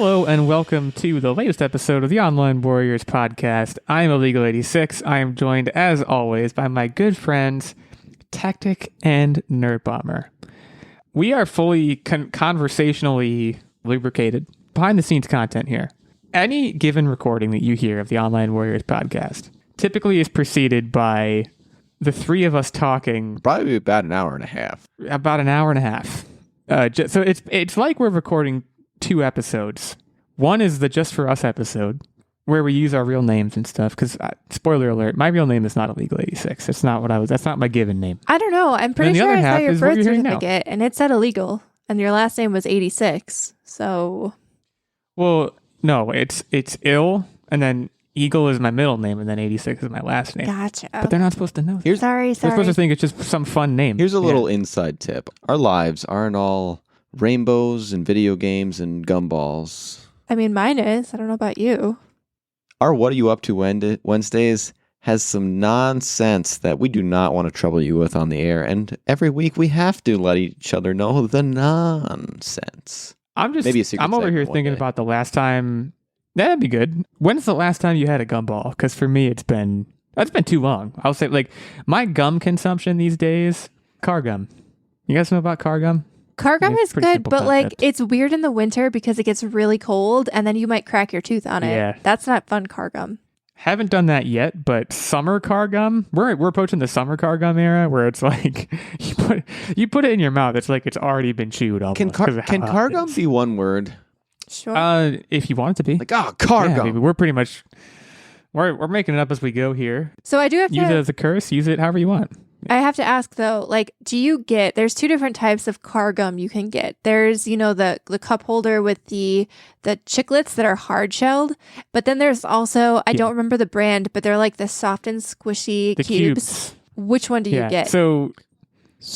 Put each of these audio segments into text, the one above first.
Hello and welcome to the latest episode of the Online Warriors podcast. I am Illeagle 86. I am joined, as always, by my good friends, Techtic and Nerdbomber. We are fully conversationally lubricated, behind-the-scenes content here. Any given recording that you hear of the Online Warriors podcast typically is preceded by the three of us talking. Probably about an hour and a half. About an hour and a half. So it's like we're recording two episodes. One is the Just For Us episode, where we use our real names and stuff, because, spoiler alert, my real name is not Illeagle 86. That's not my given name. I don't know. I'm pretty sure I saw your birth certificate, and it said Illeagle, and your last name was 86, so... Well, no, it's Ill, and then Eagle is my middle name, and then 86 is my last name. Gotcha. But they're not supposed to know that. Sorry. They're supposed to think it's just some fun name. Here's a little inside tip. Our lives aren't all rainbows and video games and gumballs. I mean, mine is. I don't know about you. Our What Are You Up To Wednesdays has some nonsense that we do not want to trouble you with on the air. And every week we have to let each other know the nonsense. I'm over here thinking about the last time. That'd be good. When's the last time you had a gumball? Because for me, that's been too long. I'll say, like, my gum consumption these days, car gum. You guys know about car gum? Car gum is good, but like it's weird in the winter because it gets really cold and then you might crack your tooth on it. Yeah. That's not fun car gum. Haven't done that yet, but summer car gum, we're approaching the summer car gum era where it's like you put it in your mouth, it's like it's already been chewed almost. Can car gum be one word? Sure. If you want it to be. Like, car gum. Baby, we're pretty much we're making it up as we go here. So I do have to use it as a curse, use it however you want. I have to ask though, like, there's two different types of car gum you can get. There's, the cup holder with the chiclets that are hard shelled, but then there's also, I don't remember the brand, but they're like the soft and squishy cubes. Which one do you get? So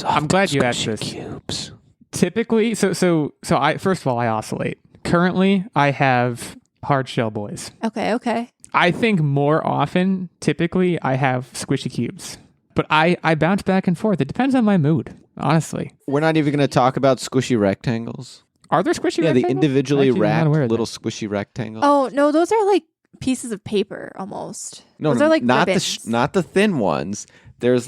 I'm glad you asked this. Cubes. Typically, so I first of all I oscillate. Currently, I have hard shell boys. Okay. I think more often, typically, I have squishy cubes. But I bounce back and forth. It depends on my mood, honestly. We're not even going to talk about squishy rectangles. Are there squishy rectangles? Yeah, the individually wrapped little squishy rectangles. Oh, no, those are like pieces of paper almost. No, those are like not ribbons. not the thin ones. They're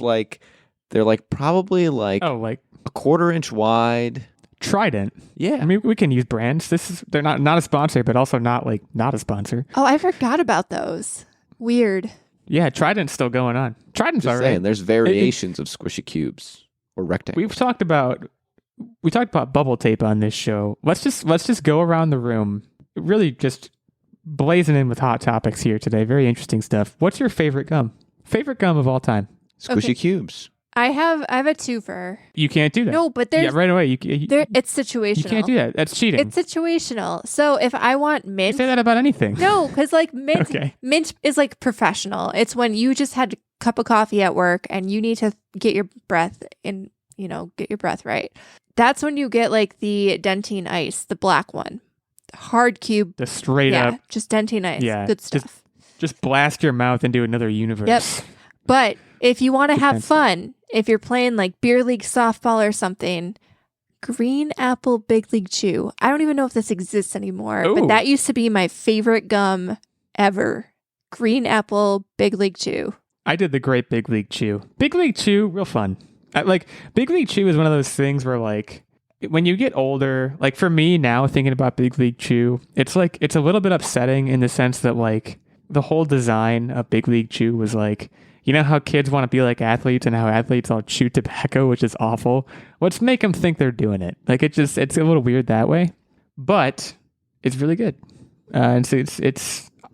probably like a quarter-inch wide. Trident. Yeah. I mean, we can use brands. They're not a sponsor, but also not a sponsor. Oh, I forgot about those. Weird. Yeah, Trident's still going on. Trident's all right. There's variations of squishy cubes or rectangles. We talked about bubble tape on this show. Let's just go around the room, really just blazing in with hot topics here today. Very interesting stuff. What's your favorite gum? Favorite gum of all time? Squishy cubes. I have a twofer. You can't do that. No, but there's right away. It's situational. You can't do that. That's cheating. It's situational. So if I want mint, you say that about anything. No, because like mint, Okay. Mint is like professional. It's when you just had a cup of coffee at work and you need to get your breath in. Get your breath right. That's when you get like the Dentine Ice, the black one, hard cube, the straight up, just Dentine Ice. Yeah, good stuff. Just blast your mouth into another universe. Yep. But if you want to have fun, if you're playing like beer league softball or something, Green Apple Big League Chew. I don't even know if this exists anymore, but that used to be my favorite gum ever. Green Apple Big League Chew. I did the Great Big League Chew. Big League Chew, real fun. Big League Chew is one of those things where like when you get older, like for me now thinking about Big League Chew, it's a little bit upsetting in the sense that like the whole design of Big League Chew was like, you know how kids want to be like athletes and how athletes all chew tobacco, which is awful? Let's make them think they're doing it. Like it's a little weird that way, but it's really good. And so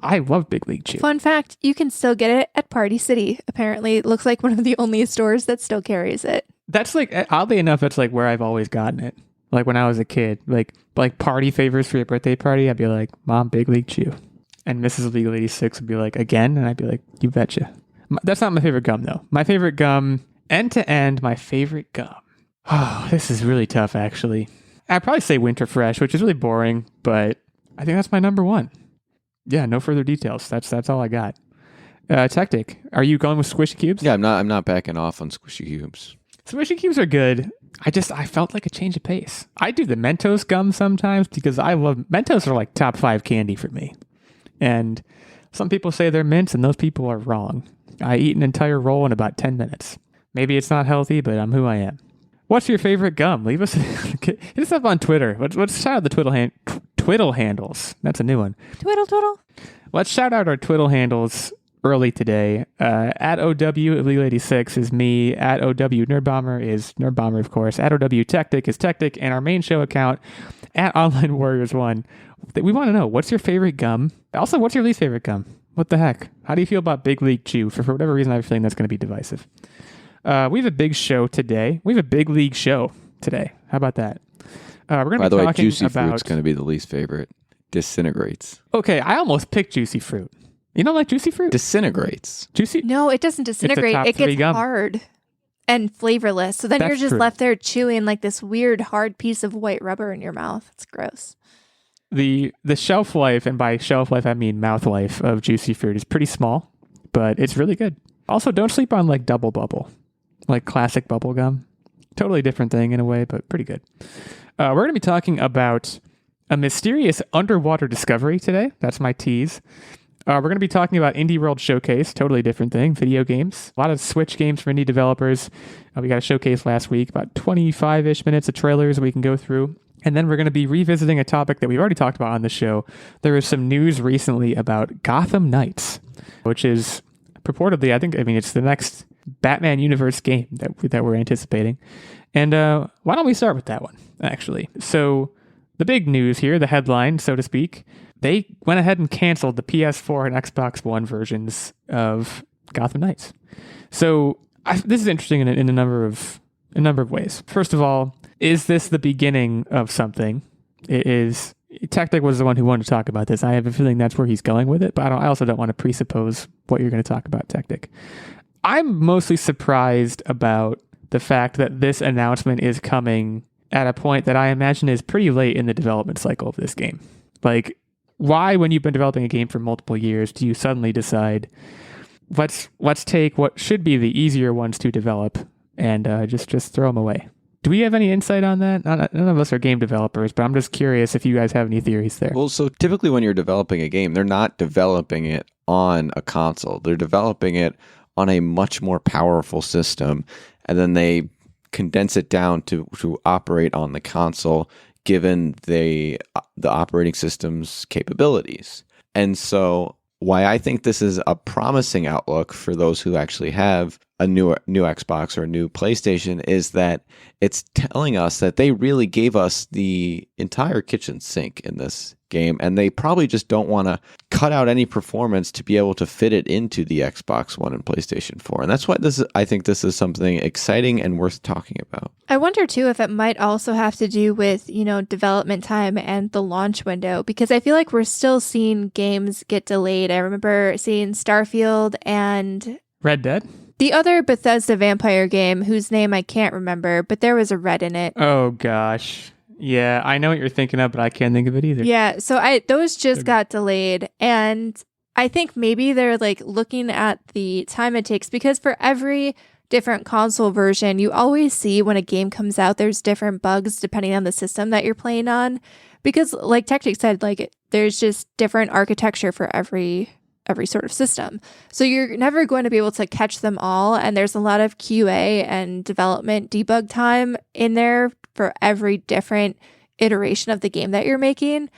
I love Big League Chew. Fun fact, you can still get it at Party City. Apparently, it looks like one of the only stores that still carries it. That's like, oddly enough, that's like where I've always gotten it. Like when I was a kid, like party favors for your birthday party, I'd be like, Mom, Big League Chew. And Mrs. Illeagle 86 would be like, again? And I'd be like, you betcha. That's not my favorite gum, though. My favorite gum, end to end, my favorite gum. Oh, this is really tough, actually. I'd probably say Winter Fresh, which is really boring, but I think that's my number one. Yeah, no further details. That's all I got. Techtic, are you going with squishy cubes? Yeah, I'm not backing off on squishy cubes. Swishy cubes are good. I felt like a change of pace. I do the Mentos gum sometimes because I love Mentos are like top 5 candy for me. And some people say they're mints, and those people are wrong. I eat an entire roll in about 10 minutes. Maybe it's not healthy, but I'm who I am. What's your favorite gum? Leave us hit us up on Twitter. Let's shout out the twiddle handles. That's a new one. Twiddle. Let's shout out our twiddle handles early today. At OW Illeagle86 is me. At OW Nerdbomber is Nerdbomber, of course. At OW Techtic is Techtic, and our main show account at Online Warriors 1. We want to know, what's your favorite gum? Also, what's your least favorite gum? What the heck? How do you feel about Big League Chew? For whatever reason, I have a feeling that's going to be divisive. We have a big show today. We have a big league show today. How about that? We're going to be talking about... By the way, Juicy Fruit's going to be the least favorite. Disintegrates. Okay, I almost picked Juicy Fruit. You don't like Juicy Fruit? Disintegrates. Juicy? No, it doesn't disintegrate. It gets hard and flavorless. So then you're just left there chewing like this weird hard piece of white rubber in your mouth. It's gross. The shelf life, and by shelf life I mean mouth life, of Juicy Fruit is pretty small, but it's really good. Also, don't sleep on like Double Bubble, like classic bubble gum. Totally different thing in a way, but pretty good. We're going to be talking about a mysterious underwater discovery today. That's my tease. We're going to be talking about Indie World Showcase, totally different thing, video games. A lot of Switch games for indie developers. We got a showcase last week, about 25-ish minutes of trailers we can go through. And then we're going to be revisiting a topic that we've already talked about on the show. There was some news recently about Gotham Knights, which is purportedly, it's the next Batman universe game that we're anticipating. And why don't we start with that one, actually? So the big news here, the headline, so to speak, they went ahead and canceled the PS4 and Xbox One versions of Gotham Knights. So this is interesting in a number of ways. First of all, is this the beginning of something? It is. Techtic was the one who wanted to talk about this. I have a feeling that's where he's going with it, but I also don't want to presuppose what you're going to talk about, Techtic. I'm mostly surprised about the fact that this announcement is coming at a point that I imagine is pretty late in the development cycle of this game. Like, why, when you've been developing a game for multiple years, do you suddenly decide, let's take what should be the easier ones to develop and just throw them away? Do we have any insight on that? None of us are game developers, but I'm just curious if you guys have any theories there. Well, so typically when you're developing a game, they're not developing it on a console. They're developing it on a much more powerful system, and then they condense it down to operate on the console, given the operating system's capabilities. And so why I think this is a promising outlook for those who actually have a new Xbox or a new PlayStation is that it's telling us that they really gave us the entire kitchen sink in this game, and they probably just don't want to cut out any performance to be able to fit it into the Xbox One and PlayStation 4. And that's why I think this is something exciting and worth talking about. I wonder too if it might also have to do with, development time and the launch window, because I feel like we're still seeing games get delayed. I remember seeing Starfield and Red Dead. The other Bethesda vampire game, whose name I can't remember, but there was a red in it. Oh, gosh. Yeah, I know what you're thinking of, but I can't think of it either. Yeah, so those just got delayed. And I think maybe they're like looking at the time it takes, because for every different console version, you always see when a game comes out, there's different bugs depending on the system that you're playing on. Because like Techtic said, like there's just different architecture for every sort of system. So you're never going to be able to catch them all. And there's a lot of QA and development debug time in there for every different iteration of the game that you're making.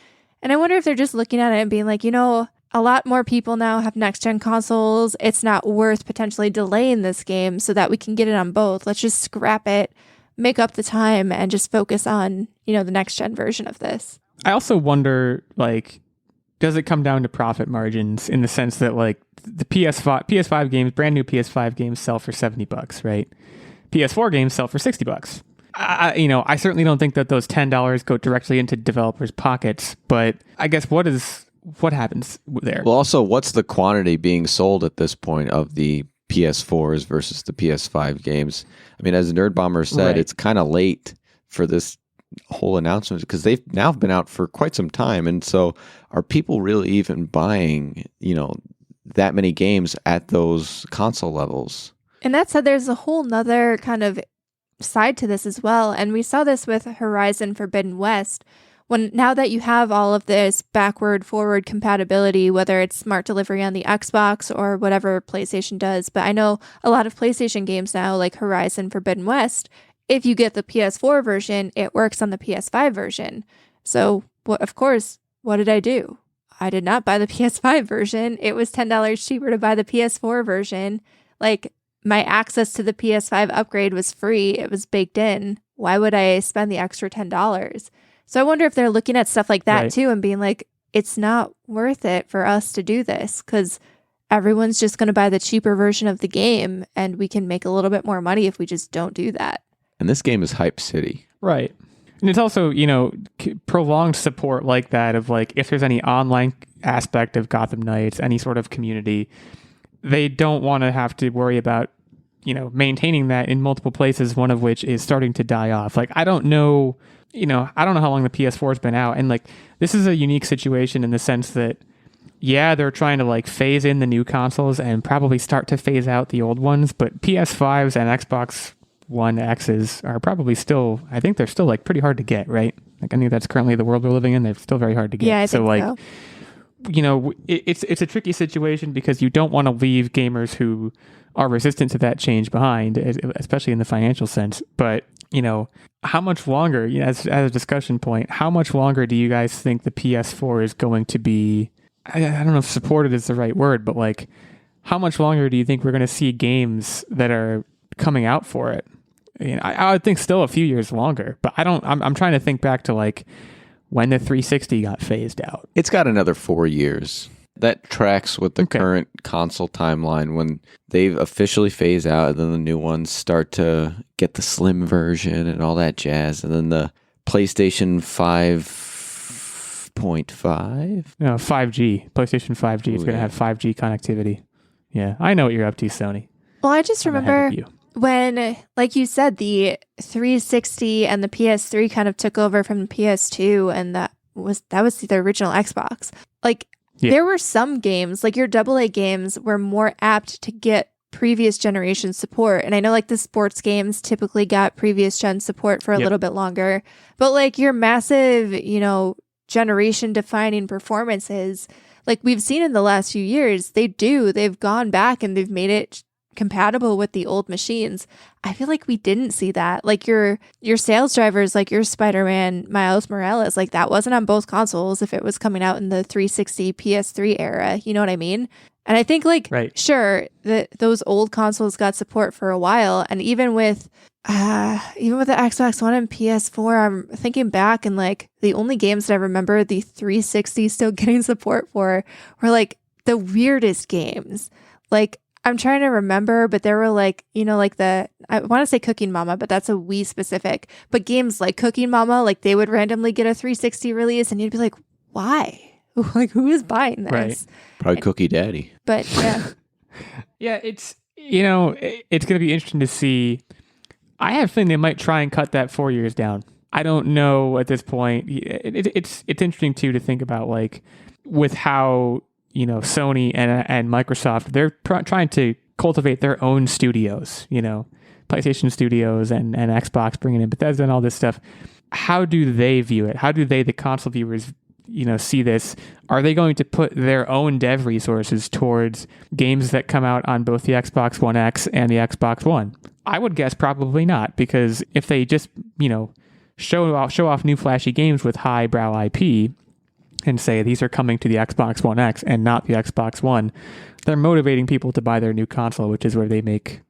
And I wonder if they're just looking at it and being like, a lot more people now have next-gen consoles. It's not worth potentially delaying this game so that we can get it on both. Let's just scrap it, make up the time, and just focus on, the next-gen version of this. I also wonder, does it come down to profit margins in the sense that the PS5 games, brand new PS5 games sell for $70, right? PS4 games sell for $60. I certainly don't think that those $10 go directly into developers' pockets, but I guess what happens there? Well, also, what's the quantity being sold at this point of the PS4s versus the PS5 games? I mean, as Nerdbomber said, right. It's kind of late for this whole announcement because they've now been out for quite some time. And so are people really even buying, that many games at those console levels? And that said, there's a whole nother kind of side to this as well. And we saw this with Horizon Forbidden West. Now that you have all of this backward, forward compatibility, whether it's smart delivery on the Xbox or whatever PlayStation does, but I know a lot of PlayStation games now, like Horizon Forbidden West, if you get the PS4 version, it works on the PS5 version. So, of course, what did I do? I did not buy the PS5 version. It was $10 cheaper to buy the PS4 version. Like, my access to the PS5 upgrade was free. It was baked in. Why would I spend the extra $10? So I wonder if they're looking at stuff like that too and being like, it's not worth it for us to do this because everyone's just going to buy the cheaper version of the game and we can make a little bit more money if we just don't do that. And this game is Hype City. Right. And it's also, prolonged support like that of like, if there's any online aspect of Gotham Knights, any sort of community, they don't want to have to worry about, maintaining that in multiple places, one of which is starting to die off. Like, I don't know how long the PS4 has been out. And like, this is a unique situation in the sense that, yeah, they're trying to like phase in the new consoles and probably start to phase out the old ones. But PS5s and Xbox One X's are probably still, I think they're still like pretty hard to get, right? Like, I think that's currently the world we're living in. They're still very hard to get. Yeah, I think so. It's a tricky situation because you don't want to leave gamers who are resistant to that change behind, especially in the financial sense. But, how much longer, as a discussion point, how much longer do you guys think the PS4 is going to be, I don't know if supported is the right word, but like, how much longer do you think we're going to see games that are coming out for it? I would think still a few years longer, but I'm trying to think back to like when the 360 got phased out. It's got another 4 years. That tracks with the current console timeline when they've officially phase out and then the new ones start to get the slim version and all that jazz. And then the PlayStation 5.5? No, 5G. PlayStation 5G. It's going to have 5G connectivity. Yeah, I know what you're up to, Sony. Well, I just remember when, like you said, the 360 and the PS3 kind of took over from the PS2, and that was the original Xbox. Like, there were some games, like your AA games, were more apt to get previous generation support. And I know like the sports games typically got previous gen support for a little bit longer. But like your massive, generation defining performances, like we've seen in the last few years, they've gone back and they've made it compatible with the old machines. I feel like we didn't see that. Like your sales drivers, like your Spider-Man Miles Morales, like that wasn't on both consoles if it was coming out in the 360 PS3 era. You know what I mean? And I think sure, those old consoles got support for a while. And even with the Xbox One and PS4, I'm thinking back and like the only games that I remember the 360 still getting support for were like the weirdest games. Like, I'm trying to remember, but there were like, I want to say Cooking Mama, but that's a Wii specific. But games like Cooking Mama, like they would randomly get a 360 release and you'd be like, why? Like, who is buying this? Right. Probably Cookie Daddy. But yeah. Yeah, it's going to be interesting to see. I have a feeling they might try and cut that 4 years down. I don't know at this point. It's interesting too to think about like with how Sony and Microsoft, they're trying to cultivate their own studios, PlayStation Studios and Xbox bringing in Bethesda and all this stuff. How do they view it? How do they, the console viewers, see this? Are they going to put their own dev resources towards games that come out on both the Xbox One X and the Xbox One? I would guess probably not, because if they just, show off new flashy games with highbrow IP and say these are coming to the Xbox One X and not the Xbox One, they're motivating people to buy their new console, which is where they make,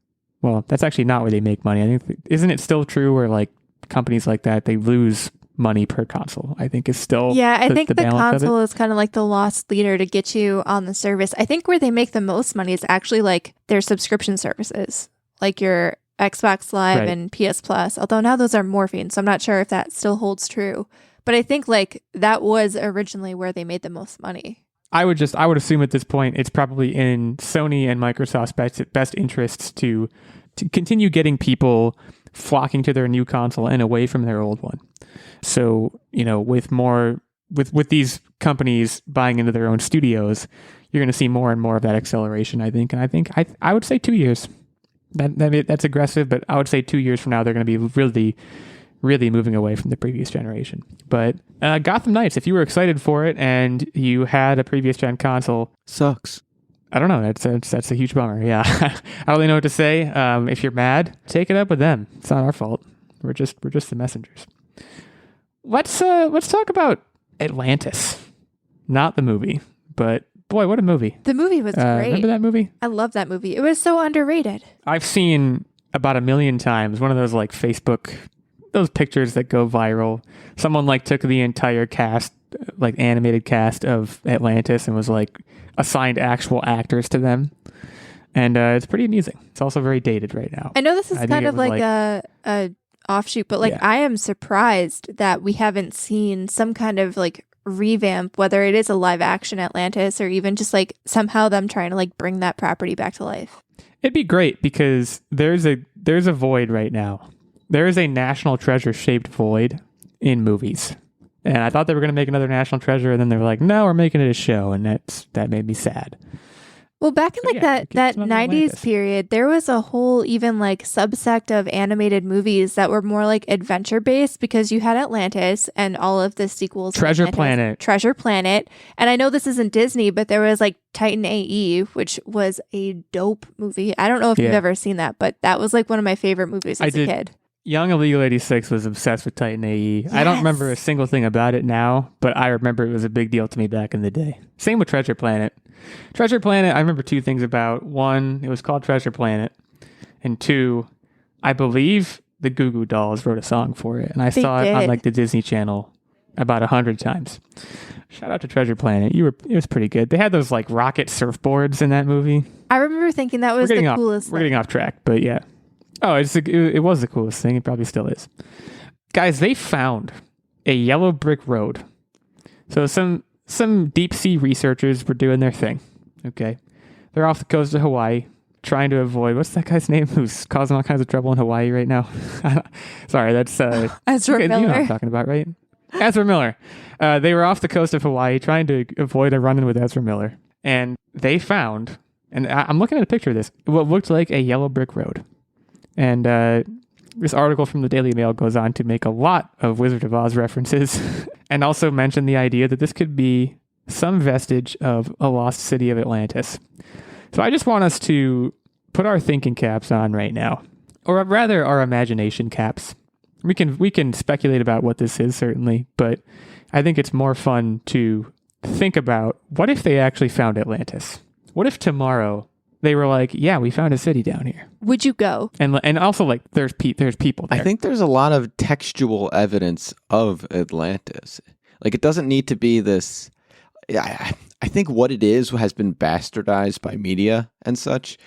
well, that's actually not where they make money. I think, isn't it still true where like companies like that, they lose money per console? I think is still I think the console is kind of like the lost leader to get you on the service. I think where they make the most money is actually like their subscription services, like your Xbox Live and PS Plus, although now those are morphing, so I'm not sure if that still holds true. But I think like that was originally where they made the most money. I would assume at this point it's probably in Sony and Microsoft's best interests to continue getting people flocking to their new console and away from their old one. So, with these companies buying into their own studios, you're going to see more and more of that acceleration, I think. And I would say 2 years. That's aggressive, but I would say 2 years from now they're going to be really moving away from the previous generation. But Gotham Knights, if you were excited for it and you had a previous gen console, Sucks. I don't know. That's a huge bummer. Yeah, I don't really know what to say. If you're mad, take it up with them. It's not our fault. We're just the messengers. Let's talk about Atlantis, not the movie, but boy, what a movie! The movie was great. Remember that movie? I love that movie. It was so underrated. I've seen about 1 million times one of those like Facebook, those pictures that go viral. Someone like took the entire cast, like animated cast of Atlantis, and was like assigned actual actors to them. And it's pretty amusing. It's also very dated right now. I know this is kind of like a offshoot, but like I am surprised that we haven't seen some kind of like revamp, whether it is a live action Atlantis or even just like somehow them trying to like bring that property back to life. It'd be great because there's a void right now. There is a national treasure shaped void in movies. And I thought they were going to make another national treasure, and then they were like, no, we're making it a show. And that made me sad. Well, back in like that 90s Atlantis period, there was a whole even like subsect of animated movies that were more like adventure based because you had Atlantis and all of the sequels. Treasure Planet. And I know this isn't Disney, but there was like Titan AE, which was a dope movie. I don't know if you've ever seen that, but that was like one of my favorite movies as a kid. Young Illeagle 86 was obsessed with Titan AE. Yes. I don't remember a single thing about it now, but I remember it was a big deal to me back in the day. Same with Treasure Planet. Treasure Planet, I remember 2 things about. 1, it was called Treasure Planet. And 2, I believe the Goo Goo Dolls wrote a song for it. And I saw it on like the Disney Channel about 100 times. Shout out to Treasure Planet. It was pretty good. They had those like rocket surfboards in that movie. I remember thinking that was the coolest. We're getting off track, but yeah. Oh, it was the coolest thing. It probably still is. Guys, they found a yellow brick road. So some deep sea researchers were doing their thing. Okay. They're off the coast of Hawaii trying to avoid, what's that guy's name who's causing all kinds of trouble in Hawaii right now? Sorry, that's Ezra Miller. You know what I'm talking about, right? Ezra Miller. They were off the coast of Hawaii trying to avoid a run-in with Ezra Miller. And they found, and I'm looking at a picture of this, what looked like a yellow brick road. And this article from the Daily Mail goes on to make a lot of Wizard of Oz references and also mention the idea that this could be some vestige of a lost city of Atlantis. So I just want us to put our thinking caps on right now, or rather our imagination caps. We can speculate about what this is, certainly, but I think it's more fun to think about, what if they actually found Atlantis? What if tomorrow they were like, yeah, we found a city down here? Would you go? And also, like, there's people there. I think there's a lot of textual evidence of Atlantis. Like, it doesn't need to be this. I think what it is has been bastardized by media and such.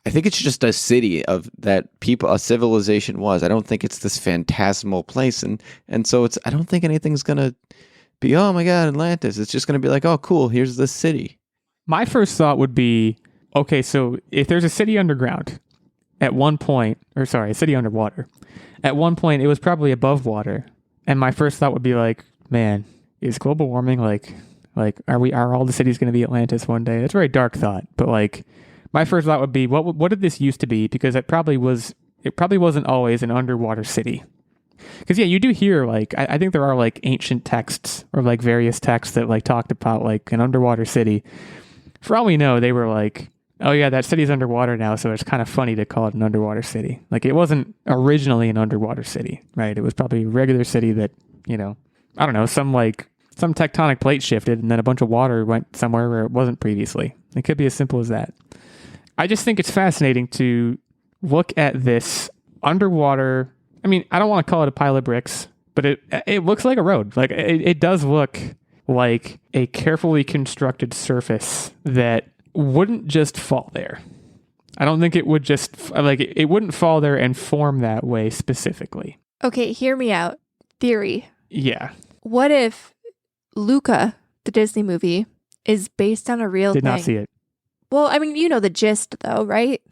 I think it's just a city of that a civilization was. I don't think it's this phantasmal place, and so I don't think anything's gonna be, oh my god, Atlantis. It's just gonna be like, oh cool, here's this city. My first thought would be, okay, so if there's a city underground, at one point, a city underwater, at one point it was probably above water, and my first thought would be like, man, is global warming like are all the cities going to be Atlantis one day? That's a very dark thought, but like my first thought would be, what did this used to be? Because it probably wasn't always an underwater city. Because yeah, you do hear like I think there are like ancient texts or like various texts that like talked about like an underwater city. For all we know, they were like, oh yeah, that city's underwater now, so it's kind of funny to call it an underwater city. Like it wasn't originally an underwater city, right? It was probably a regular city that, I don't know, some tectonic plate shifted and then a bunch of water went somewhere where it wasn't previously. It could be as simple as that. I just think it's fascinating to look at this underwater. I mean, I don't want to call it a pile of bricks, but it looks like a road. Like it does look like a carefully constructed surface that wouldn't just fall there. I don't think it would just it wouldn't fall there and form that way specifically. Okay, hear me out. Theory. Yeah. What if Luca, the Disney movie, is based on a real thing? Did not see it. Well, I mean, you know the gist though, right?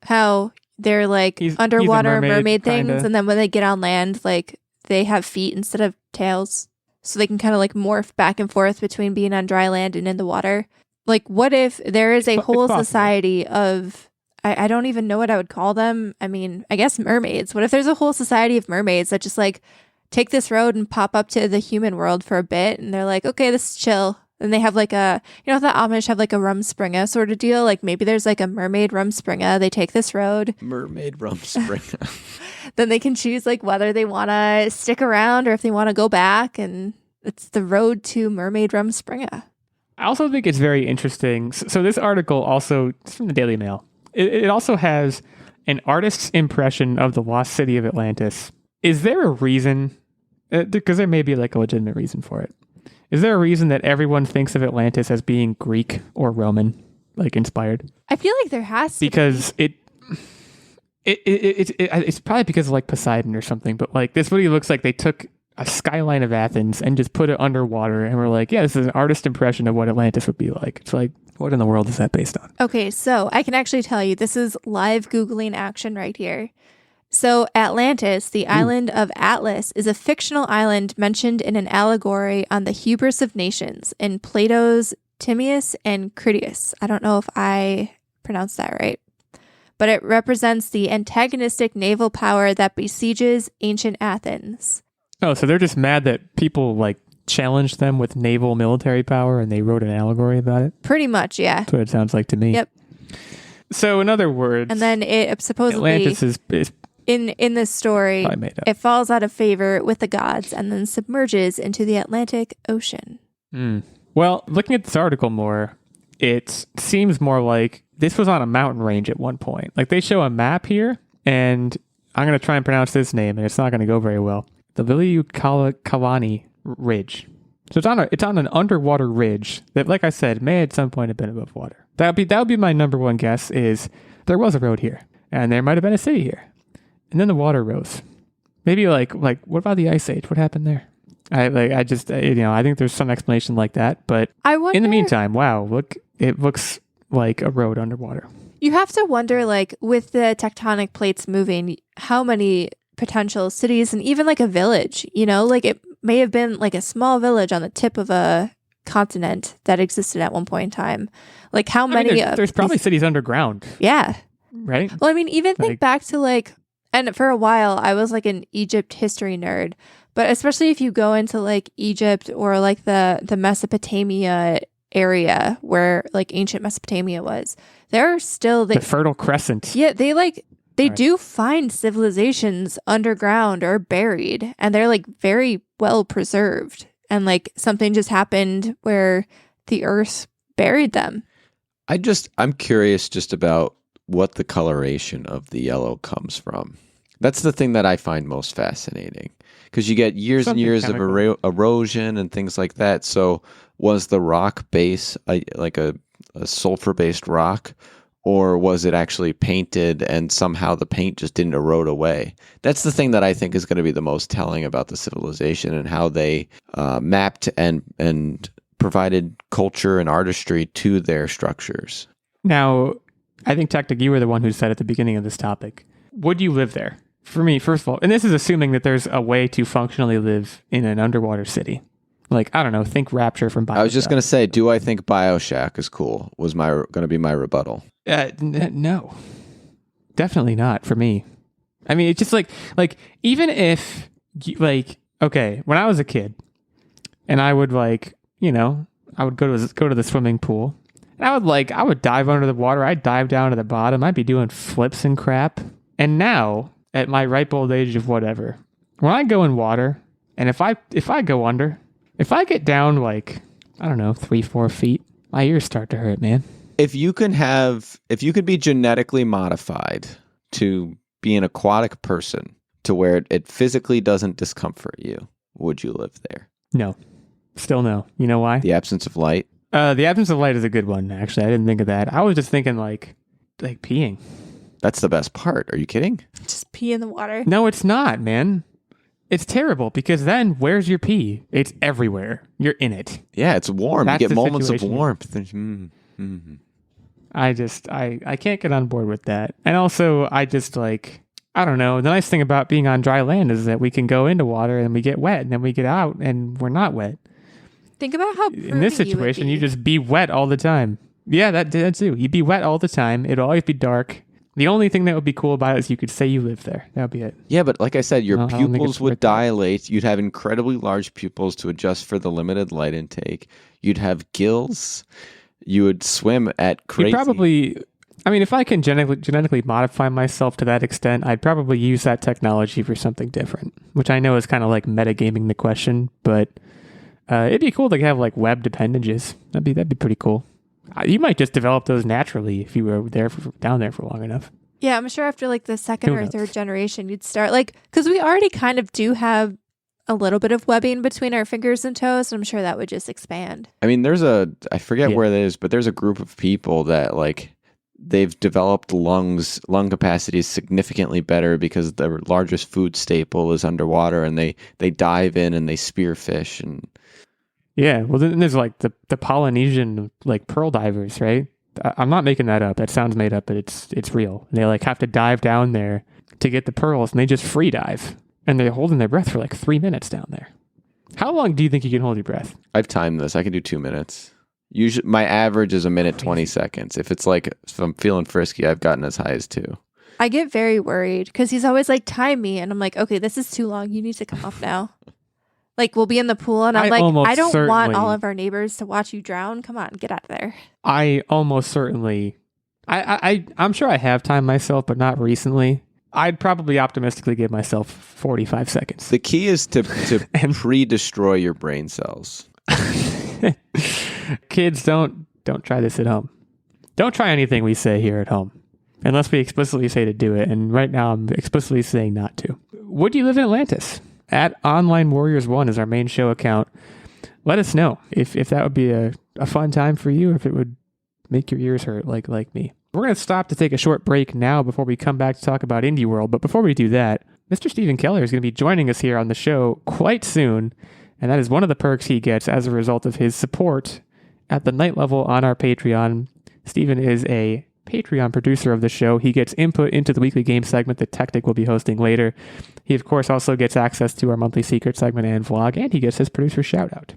How they're like underwater mermaid things, kinda. And then when they get on land, like they have feet instead of tails. So they can kind of like morph back and forth between being on dry land and in the water. Like, what if there is a whole society of I don't even know what I would call them. I mean, I guess mermaids. What if there's a whole society of mermaids that just like take this road and pop up to the human world for a bit, and they're like, okay, this is chill. And they have like a, the Amish have like a Rumspringa sort of deal. Like maybe there's like a mermaid Rumspringa. They take this road. Mermaid Rumspringa. Then they can choose like whether they want to stick around or if they want to go back. And it's the road to Mermaid Rumspringa. I also think it's very interesting. So this article also, it's from the Daily Mail. It also has an artist's impression of the lost city of Atlantis. Is there a reason? Because there may be like a legitimate reason for it. Is there a reason that everyone thinks of Atlantis as being Greek or Roman, like inspired? I feel like there has to because be. It's probably because of like Poseidon or something. But like this really looks like they took a skyline of Athens and just put it underwater, and we're like, yeah, this is an artist impression of what Atlantis would be like. It's like, what in the world is that based on? Okay, so I can actually tell you this is live Googling action right here. So Atlantis, the island of Atlas, is a fictional island mentioned in an allegory on the hubris of nations in Plato's Timaeus and Critias. I don't know if I pronounced that right. But it represents the antagonistic naval power that besieges ancient Athens. Oh, so they're just mad that people like challenged them with naval military power and they wrote an allegory about it? Pretty much, yeah. That's what it sounds like to me. Yep. So in other words, and then it supposedly Atlantis is in this story, made up. It falls out of favor with the gods and then submerges into the Atlantic Ocean. Well, looking at this article more, it seems more like this was on a mountain range at one point. Like they show a map here, and I'm going to try and pronounce this name, and it's not going to go very well. The Illeagle Ridge. So it's on an underwater ridge that, like I said, may at some point have been above water. That would be my number one guess. Is there was a road here, and there might have been a city here. And then the water rose. Maybe like what about the Ice Age? What happened there? I think there's some explanation like that. But I wonder, in the meantime, wow, it looks like a road underwater. You have to wonder, like with the tectonic plates moving, how many potential cities and even like a village, like it may have been like a small village on the tip of a continent that existed at one point in time. Like how many? There's probably cities underground. Yeah. Right. Well, I mean, even think back to like. And for a while, I was like an Egypt history nerd. But especially if you go into like Egypt or like the Mesopotamia area where like ancient Mesopotamia was, there are still the Fertile Crescent. Yeah, they do find civilizations underground or buried, and they're like very well preserved. And like something just happened where the earth buried them. I'm curious just about what the coloration of the yellow comes from. That's the thing that I find most fascinating, because you get years and years of erosion and things like that. So was the rock base like a sulfur-based rock, or was it actually painted and somehow the paint just didn't erode away? That's the thing that I think is going to be the most telling about the civilization and how they mapped and provided culture and artistry to their structures. Now, I think, Techtic, you were the one who said at the beginning of this topic, would you live there? For me, first of all, and this is assuming that there's a way to functionally live in an underwater city. Like, I don't know, think Rapture from BioShock. I was just going to say, do I think BioShock is cool? Was going to be my rebuttal. No. Definitely not for me. I mean, it's just like even if, like, okay, when I was a kid, and I would I would go to the swimming pool, and I would dive under the water. I'd dive down to the bottom. I'd be doing flips and crap. And now, at my ripe old age of whatever, when I go in water, and if I go under, if I get down like, I don't know, 3-4 feet, my ears start to hurt, man. If you could be genetically modified to be an aquatic person to where it physically doesn't discomfort you, would you live there? No. Still no. You know why? The absence of light? The absence of light is a good one, actually. I didn't think of that. I was just thinking like peeing. That's the best part. Are you kidding? Just pee in the water. No, it's not, man. It's terrible because then where's your pee? It's everywhere. You're in it. Yeah, it's warm. That's you get moments situation. of warmth. I can't get on board with that. And also, I don't know. The nice thing about being on dry land is that we can go into water and we get wet, and then we get out and we're not wet. Think about how in this situation, you just be wet all the time. Yeah, that too. You'd be wet all the time. It'll always be dark. The only thing that would be cool about it is you could say you live there. That would be it. Yeah, but like I said, your No, I don't think pupils it's would worth that. dilate. You'd have incredibly large pupils to adjust for the limited light intake. You'd have gills. You would swim at crazy. You'd probably, I mean, if I can genetically modify myself to that extent, I'd probably use that technology for something different, which I know is kind of like metagaming the question, but it'd be cool to have like webbed appendages. That'd be pretty cool. You might just develop those naturally if you were down there for long enough. Yeah, I'm sure after like the second Who or knows? third generation, you'd start like, because we already kind of do have a little bit of webbing between our fingers and toes. I'm sure that would just expand. I mean, I forget where it is, but there's a group of people that like they've developed lung capacity significantly better because their largest food staple is underwater, and they dive in and they spearfish and. Yeah, well, then there's like the Polynesian like pearl divers, right? I'm not making that up. That sounds made up, but it's real. They like have to dive down there to get the pearls, and they just free dive, and they're holding their breath for like 3 minutes down there. How long do you think you can hold your breath? I've timed this. I can do 2 minutes. Usually, my average is 1:20 seconds. If I'm feeling frisky, I've gotten as high as 2. I get very worried because he's always like, time me. And I'm like, okay, this is too long. You need to come off now. Like, we'll be in the pool, and I'm I like, almost I don't want certainly- all of our neighbors to watch you drown. Come on, get out of there. I almost certainly, I'm sure I have timed myself, but not recently. I'd probably optimistically give myself 45 seconds. The key is to And- pre-destroy your brain cells. Kids, don't try this at home. Don't try anything we say here at home, unless we explicitly say to do it. And right now, I'm explicitly saying not to. Would you live in Atlantis? At Online Warriors 1 is our main show account. Let us know if that would be a fun time for you, or if it would make your ears hurt like me. We're going to stop to take a short break now before we come back to talk about Indie World. But before we do that, Mr. Stephen Keller is going to be joining us here on the show quite soon. And that is one of the perks he gets as a result of his support at the night level on our Patreon. Stephen is a Patreon producer of the show. He gets input into the weekly game segment that Techtic will be hosting later. He, of course, also gets access to our monthly secret segment and vlog, and he gets his producer shout out.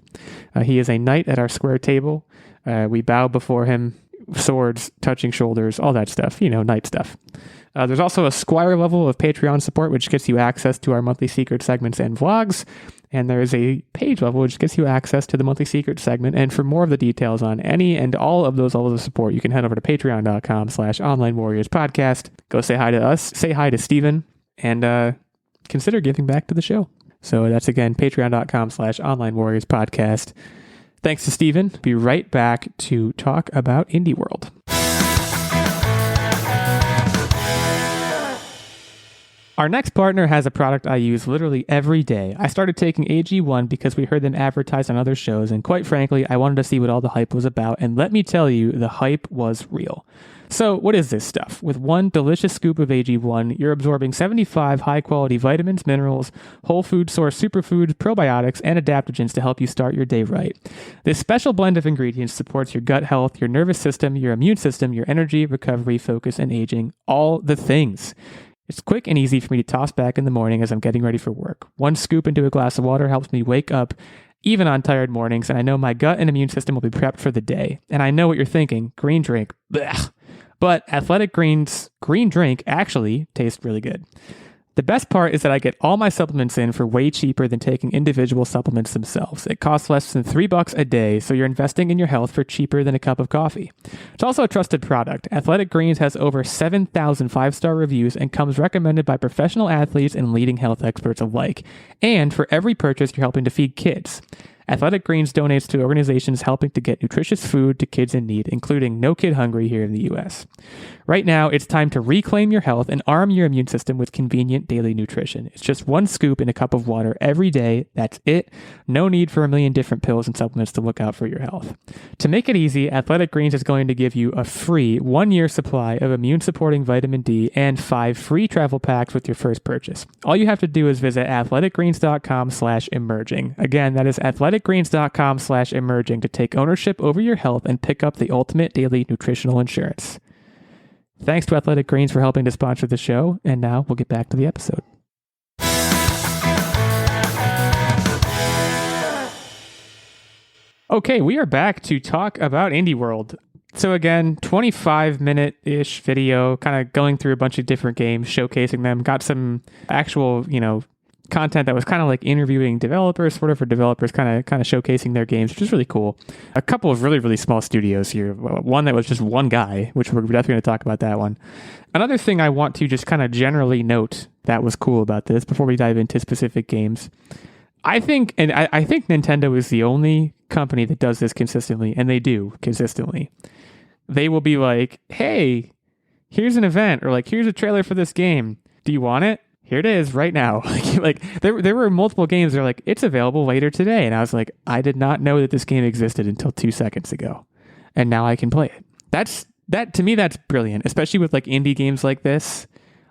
He is a knight at our square table. We bow before him, swords, touching shoulders, all that stuff, knight stuff. There's also a squire level of Patreon support, which gets you access to our monthly secret segments and vlogs. And there is a page level, which gets you access to the monthly secret segment. And for more of the details on any and all of those levels of support, you can head over to patreon.com/onlinewarriorspodcast. Go say hi to us, say hi to Steven, and consider giving back to the show. So that's, again, patreon.com/onlinewarriorspodcast. Thanks to Steven. Be right back to talk about Indie World. Our next partner has a product I use literally every day. I started taking AG1 because we heard them advertised on other shows, and quite frankly, I wanted to see what all the hype was about, and let me tell you, the hype was real. So what is this stuff? With one delicious scoop of AG1, you're absorbing 75 high-quality vitamins, minerals, whole food source superfoods, probiotics, and adaptogens to help you start your day right. This special blend of ingredients supports your gut health, your nervous system, your immune system, your energy, recovery, focus, and aging, all the things. It's quick and easy for me to toss back in the morning as I'm getting ready for work. One scoop into a glass of water helps me wake up even on tired mornings, and I know my gut and immune system will be prepped for the day. And I know what you're thinking, green drink, blech. But Athletic Greens green drink actually tastes really good. The best part is that I get all my supplements in for way cheaper than taking individual supplements themselves. It costs less than $3 a day, so you're investing in your health for cheaper than a cup of coffee. It's also a trusted product. Athletic Greens has over 7,000 five-star reviews and comes recommended by professional athletes and leading health experts alike. And for every purchase, you're helping to feed kids. Athletic Greens donates to organizations helping to get nutritious food to kids in need, including No Kid Hungry here in the U.S. Right now, it's time to reclaim your health and arm your immune system with convenient daily nutrition. It's just one scoop in a cup of water every day. That's it. No need for a million different pills and supplements to look out for your health. To make it easy, Athletic Greens is going to give you a free 1-year supply of immune-supporting vitamin D and 5 free travel packs with your first purchase. All you have to do is visit athleticgreens.com/emerging. Again, that is athleticgreens.com/emerging to take ownership over your health and pick up the ultimate daily nutritional insurance. Thanks to Athletic Greens for helping to sponsor the show, and now we'll get back to the episode. Okay, we are back to talk about Indie World. So again, 25-minute-ish video, kind of going through a bunch of different games, showcasing them. Got some actual, content that was kind of like interviewing developers, sort of for developers, kind of showcasing their games, which is really cool. A couple of really, really small studios here. One that was just one guy, which we're definitely going to talk about that one. Another thing I want to just kind of generally note that was cool about this before we dive into specific games. I think Nintendo is the only company that does this consistently, and they do consistently. They will be like, hey, here's an event, or like, here's a trailer for this game. Do you want it? Here it is right now. like there were multiple games. They're like, it's available later today. And I was like, I did not know that this game existed until 2 seconds ago. And now I can play it. To me, that's brilliant, especially with like indie games like this.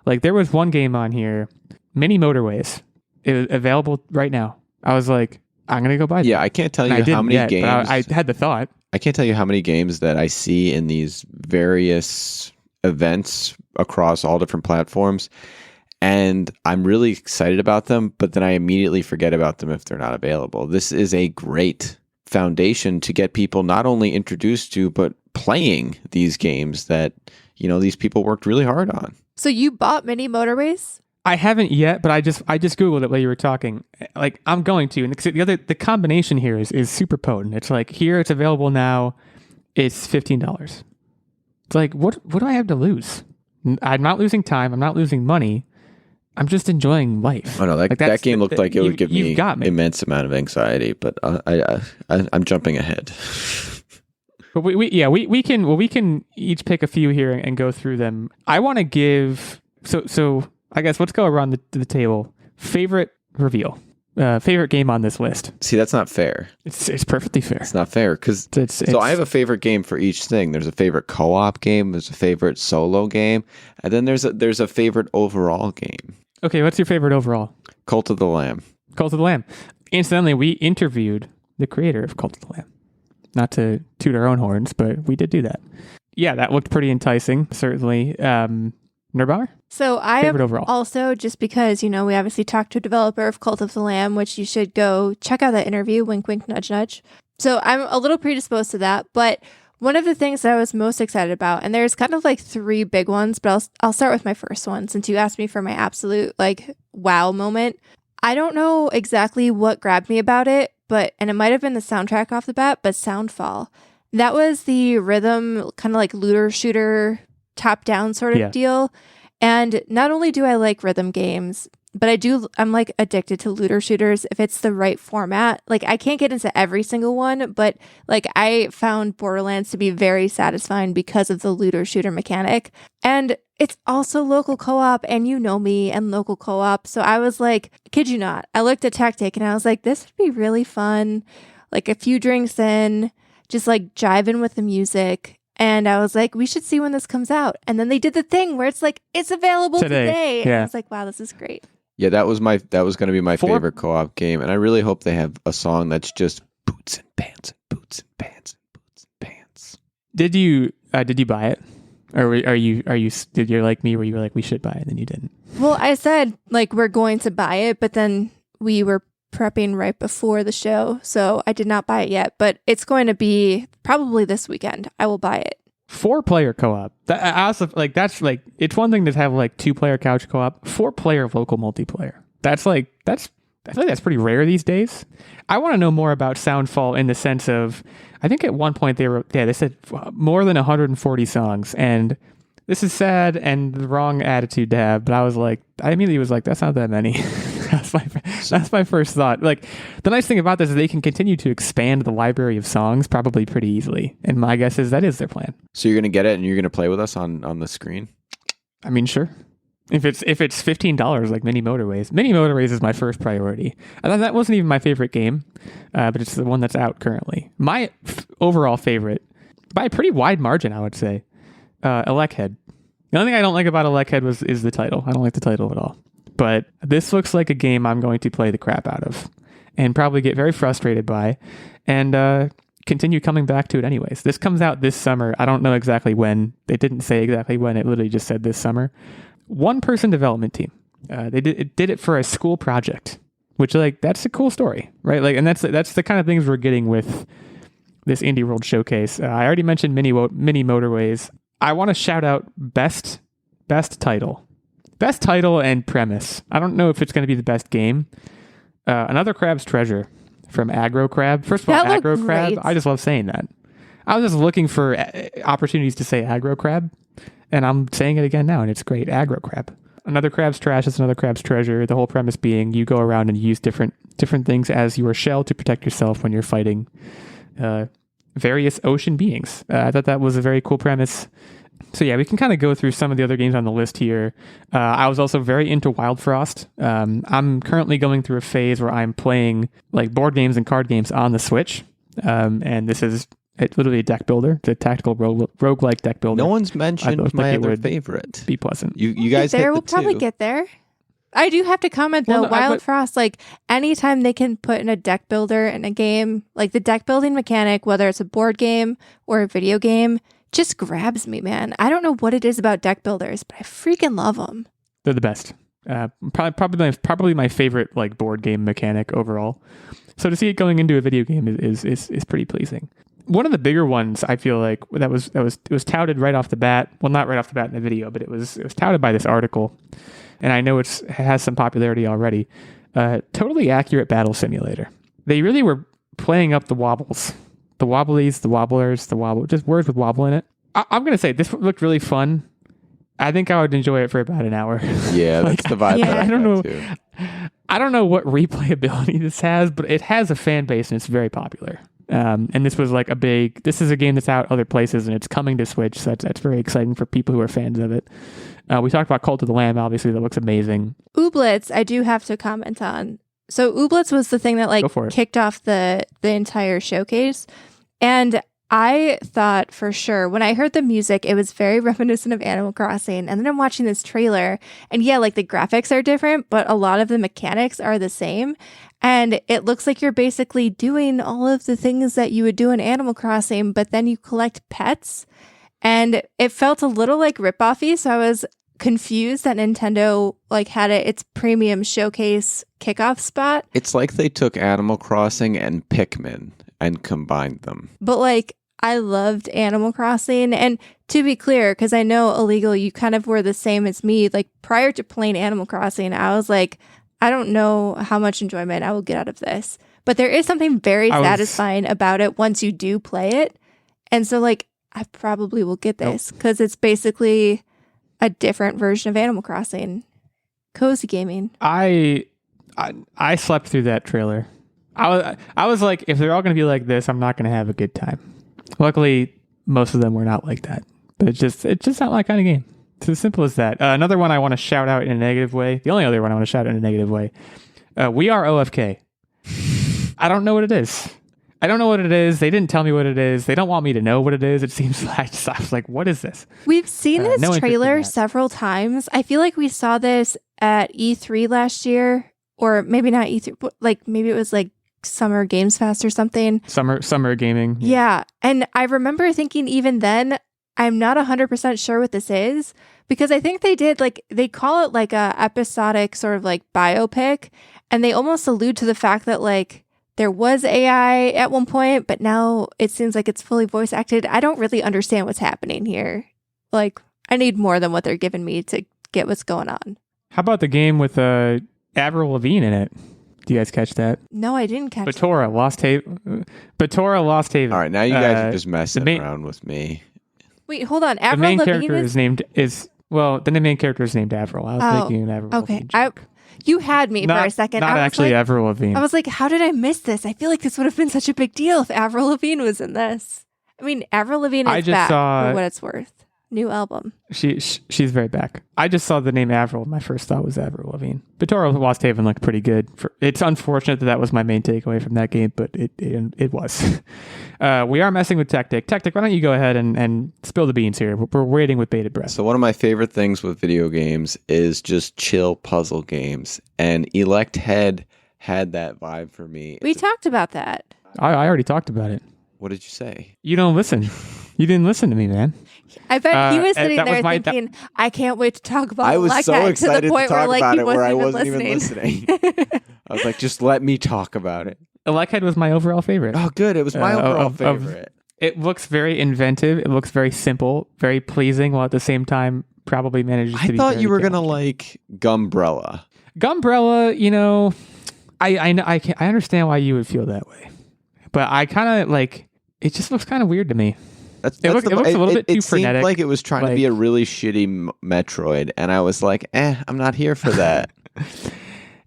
Like there was one game on here, Mini Motorways. It was available right now. I was like, I'm going to go buy it. Yeah, I can't tell you how many games. I had the thought. I can't tell you how many games that I see in these various events across all different platforms. And I'm really excited about them, but then I immediately forget about them if they're not available. This is a great foundation to get people not only introduced to, but playing these games that, these people worked really hard on. So you bought Mini Motorways? I haven't yet, but I just Googled it while you were talking. Like I'm going to, and the combination here is super potent. It's like here it's available now. It's $15. It's like what do I have to lose? I'm not losing time. I'm not losing money. I'm just enjoying life. Oh no, that game looked like it would give me immense amount of anxiety, but I'm jumping ahead. But we can each pick a few here and go through them. I want to give so I guess let's go around the table. Favorite reveal. Favorite game on this list. See, that's not fair. It's perfectly fair. It's not fair because so I have a favorite game for each thing. There's a favorite co-op game. There's a favorite solo game, and then there's a favorite overall game. Okay, what's your favorite overall? Cult of the Lamb. Cult of the Lamb. Incidentally, we interviewed the creator of Cult of the Lamb. Not to toot our own horns, but we did do that. Yeah, that looked pretty enticing, certainly. Nerdbomber? So I have also, just because, we obviously talked to a developer of Cult of the Lamb, which you should go check out that interview, wink, wink, nudge, nudge. So I'm a little predisposed to that, but one of the things that I was most excited about, and there's kind of like 3 big ones, but I'll start with my first one since you asked me for my absolute like wow moment. I don't know exactly what grabbed me about it, and it might have been the soundtrack off the bat, but Soundfall. That was the rhythm, kind of like looter shooter, top down sort of deal. And not only do I like rhythm games, but I'm like addicted to looter shooters if it's the right format. Like I can't get into every single one, but like I found Borderlands to be very satisfying because of the looter shooter mechanic. And it's also local co-op, and you know me and local co-op. So I was like, kid you not, I looked at Techtic and I was like, this would be really fun. Like a few drinks in, just like jiving with the music. And I was like, we should see when this comes out. And then they did the thing where it's like, it's available today. And I was like, wow, this is great. Yeah, that was going to be my favorite co-op game. And I really hope they have a song that's just boots and pants and boots and pants and boots and pants. Did you buy it? Or did you like me where you were like, we should buy it, and then you didn't? Well, I said like, we're going to buy it, but then we were prepping right before the show. So I did not buy it yet, but it's going to be probably this weekend. I will buy it. 4-player co-op. I also like that's like it's one thing to have like 2-player couch co-op. 4-player local multiplayer. I feel like that's pretty rare these days. I want to know more about Soundfall in the sense of I think at one point they said more than 140 songs, and this is sad and the wrong attitude to have. But I immediately was like, that's not that many. That's my first thought. Like the nice thing about this is they can continue to expand the library of songs probably pretty easily. And my guess is that is their plan. So you're going to get it and you're going to play with us on the screen? I mean, sure. If it's $15 like Mini Motorways is my first priority. And that wasn't even my favorite game, but it's the one that's out currently. My overall favorite, by a pretty wide margin, I would say, Illeagle. The only thing I don't like about Illeagle is the title. I don't like the title at all. But this looks like a game I'm going to play the crap out of and probably get very frustrated by and continue coming back to it anyways. This comes out this summer. I don't know exactly when. They didn't say exactly when. It literally just said this summer. 1-person development team. They did it for a school project, which like that's a cool story, right? Like, and that's the kind of things we're getting with this Indie World Showcase. I already mentioned mini motorways. I want to shout out best title and premise. I don't know if it's going to be the best game. Another Crab's Treasure from Aggro Crab. First of all, That Aggro looked Crab. great. I just love saying that. I was just looking for opportunities to say Aggro Crab, and I'm saying it again now, and it's great. Aggro Crab. Another Crab's Trash is another Crab's Treasure. The whole premise being you go around and use different things as your shell to protect yourself when you're fighting various ocean beings. I thought that was a very cool premise. So yeah, we can kind of go through some of the other games on the list here. I was also very into Wild Frost. I'm currently going through a phase where I'm playing like board games and card games on the Switch. And it's literally a deck builder. It's a tactical roguelike deck builder. No one's mentioned my other favorite. Be pleasant. You guys hit the We'll probably two. get there. I do have to comment though, Well, no, Wild Frost, like anytime they can put in a deck builder in a game, like the deck building mechanic, whether it's a board game or a video game, just grabs me, man. I don't know what it is about deck builders, but I freaking love them. They're the best. Probably my favorite like board game mechanic overall. So to see it going into a video game is pretty pleasing. One of the bigger ones I feel like it was touted right off the bat. Well, not right off the bat in the video, but it was touted by this article, and I know it has some popularity already. Totally Accurate Battle Simulator. They really were playing up the wobbles, the wobblies, the wobblers, just words with wobble in it. I'm gonna say this looked really fun. I think I would enjoy it for about an hour. Yeah, that's the vibe. Yeah, that I don't know. got too. I don't know what replayability this has, but it has a fan base and it's very popular. And this was like this is a game that's out other places and it's coming to Switch. So that's very exciting for people who are fans of it. We talked about Cult of the Lamb, obviously, that looks amazing. Ooblets, I do have to comment on. So Ooblets was the thing that like Go for it. kicked off the entire showcase. And I thought for sure when I heard the music, it was very reminiscent of Animal Crossing. And then I'm watching this trailer and yeah, like the graphics are different, but a lot of the mechanics are the same. And it looks like you're basically doing all of the things that you would do in Animal Crossing, but then you collect pets. And it felt a little like rip-offy. So I was confused that Nintendo like had its premium showcase kickoff spot. It's like they took Animal Crossing and Pikmin and combined them. But like I loved Animal Crossing. And to be clear, because I know Illeagle, you kind of were the same as me. Like prior to playing Animal Crossing, I was like, I don't know how much enjoyment I will get out of this. But there is something very satisfying about it once you do play it. And so like I probably will get this because it's basically a different version of Animal Crossing. Cozy gaming. I slept through that trailer. I was like, if they're all going to be like this, I'm not going to have a good time. Luckily, most of them were not like that. But it's just not my kind of game. It's as simple as that. Another one I want to shout out in a negative way. The only other one I want to shout out in a negative way. We Are OFK. I don't know what it is. They didn't tell me what it is. They don't want me to know what it is. It seems like I was like, what is this? We've seen this no interest in trailer that. several times. I feel like we saw this at E3 last year, or maybe not E3, but like maybe it was like Summer Games Fest or something. Summer gaming. Yeah. And I remember thinking even then, I'm not 100% sure what this is because I think they call it like a episodic sort of like biopic. And they almost allude to the fact that like there was AI at one point, but now it seems like it's fully voice acted. I don't really understand what's happening here. Like I need more than what they're giving me to get what's going on. How about the game with Avril Lavigne in it? Do you guys catch that? No, I didn't catch Batora Lost Haven. Batora Lost Haven. All right, now you guys are just messing main- around with me. Wait, hold on. The Avril main Lavigne character is named the main character is named Avril. I was making an Avril. Okay. Lavigne joke. You had me for a second. Not I was actually like, Avril Lavigne. I was like, how did I miss this? I feel like this would have been such a big deal if Avril Lavigne was in this. I mean, Avril Lavigne I is just back saw- for what it's worth. New album. She's very back. I just saw the name Avril. My first thought was Avril Lavigne. Batora Lost Haven looked pretty good. It's unfortunate that was my main takeaway from that game, but it was. We are messing with Techtic. Techtic, why don't you go ahead and spill the beans here? We're waiting with bated breath. So one of my favorite things with video games is just chill puzzle games. And Elect Head had that vibe for me. We talked about that. I already talked about it. What did you say? You don't listen. You didn't listen to me, man. I bet he was and sitting that there was thinking, I can't wait to talk about I was Black so Hat excited to the point to talk where like about he it where I wasn't wasn't even listening. I was like, just let me talk about it. Electhead was my overall favorite. Oh, good. It was my overall of- favorite. It looks very inventive. It looks very simple, very pleasing, while at the same time probably manages to I be thought very you were going to challenging. like Gumbrella. Gumbrella, I understand why you would feel that way, but I kind of like it. Just looks kind of weird to me. It looks a little bit too it seemed frenetic, like it was trying to be a like- really shitty Metroid, and I was like, I'm not here for that.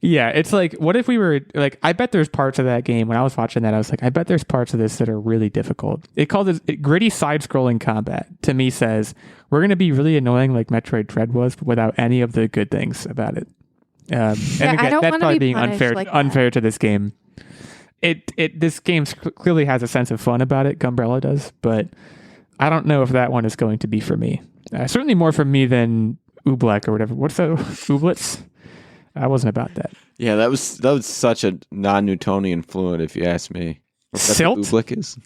Yeah, it's like, what if we were like? I bet there's parts of that game when I was watching that. I was like, I bet there's parts of this that are really difficult. It called it gritty side-scrolling combat. To me, says we're going to be really annoying like Metroid Dread was, but without any of the good things about it. And again, I don't that's wanna probably be being punished unfair like that. unfair to this game. This game clearly has a sense of fun about it. Gumbrella does, but I don't know if that one is going to be for me. Certainly more for me than Oobleck or whatever. What's that? Ooblets? I wasn't about that. Yeah, that was such a non-Newtonian fluid, if you ask me. Silt? Oobleck is.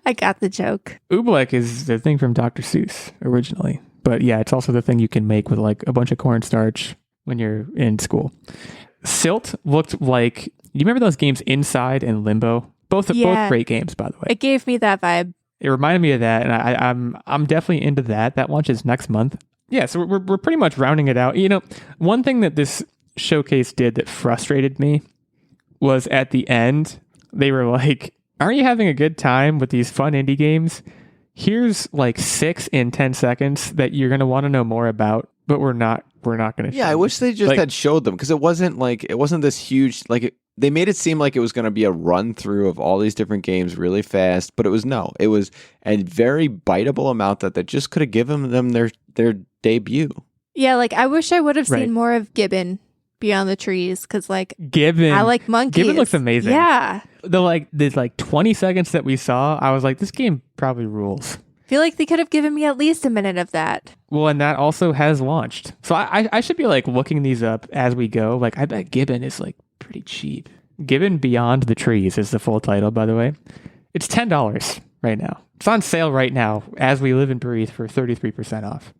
I got the joke. Oobleck is the thing from Dr. Seuss originally. But yeah, it's also the thing you can make with like a bunch of cornstarch when you're in school. Silt looked like, you remember those games Inside and Limbo? Both great games, by the way. It gave me that vibe. It reminded me of that, and I'm definitely into that. That launches next month. Yeah, so we're pretty much rounding it out. One thing that this showcase did that frustrated me was at the end, they were like, aren't you having a good time with these fun indie games? Here's like 6 in 10 seconds that you're going to want to know more about, but we're not going to show Yeah, I you. wish they just had showed them, because it wasn't this huge, they made it seem like it was going to be a run through of all these different games really fast, but it was a very biteable amount that just could have given them their debut. Yeah, like I wish I would have Right. seen more of Gibbon Beyond the Trees, because like Gibbon. I like monkeys. Gibbon looks amazing. Yeah. The 20 seconds that we saw, I was like, this game probably rules. I feel like they could have given me at least a minute of that. Well, and that also has launched. So I should be like looking these up as we go. Like, I bet Gibbon is like pretty cheap. Gibbon Beyond the Trees is the full title, by the way. It's $10 right now. It's on sale right now as we live and breathe for 33% off.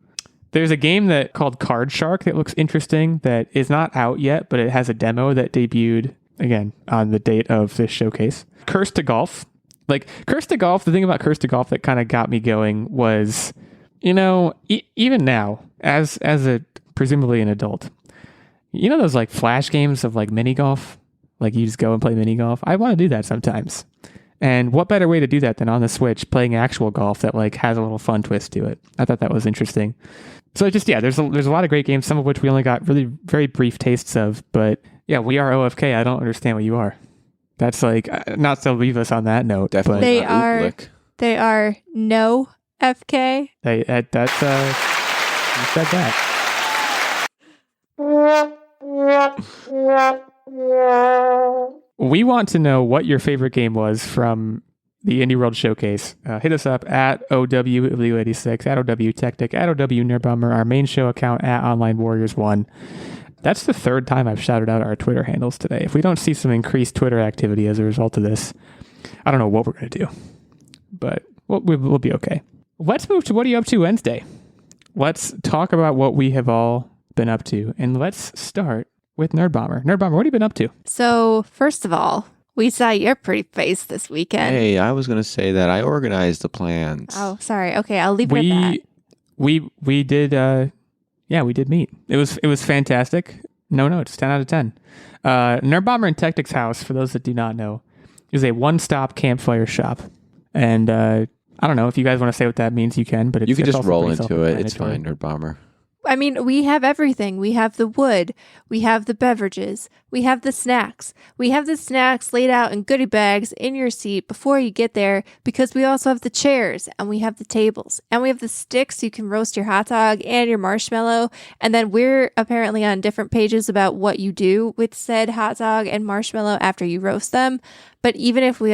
There's a game called Card Shark that looks interesting that is not out yet, but it has a demo that debuted, again, on the date of this showcase. Curse to Golf. Like, Curse to Golf, the thing about Curse to Golf that kind of got me going was, even now, as a presumably an adult, those like flash games of like mini golf? Like you just go and play mini golf? I want to do that sometimes. And what better way to do that than on the Switch playing actual golf that like has a little fun twist to it? I thought that was interesting. So there's a lot of great games, some of which we only got really very brief tastes of. But yeah, we are OFK. I don't understand what you are. That's like, not to leave us on that note. Definitely They not are- Oobleck. They are no FK. You said that. We want to know what your favorite game was from the Indie World Showcase. Hit us up at OW86, at OW Techtic, at OW Nerdbomber, our main show account at Online Warriors 1. That's the third time I've shouted out our Twitter handles today. If we don't see some increased Twitter activity as a result of this, I don't know what we're going to do. But we'll be okay. Let's move to What Are You Up To Wednesday. Let's talk about what we have all been up to. And let's start with Nerdbomber. Nerdbomber, what have you been up to? So first of all, we saw your pretty face this weekend. Hey, I was going to say that I organized the plans. Oh, sorry. Okay, I'll leave it at that. We did we did meet. It was fantastic. No, it's 10 out of 10. Nerdbomber and Techtic's house, for those that do not know, is a one-stop campfire shop. And I don't know if you guys want to say what that means, you can, but you can it's just also roll pretty into it. It's self-explanatory. fine, Nerdbomber. I mean, we have everything. We have the wood. We have the beverages. We have the snacks. We have the snacks laid out in goodie bags in your seat before you get there, because we also have the chairs and we have the tables and we have the sticks so you can roast your hot dog and your marshmallow. And then we're apparently on different pages about what you do with said hot dog and marshmallow after you roast them. But even if we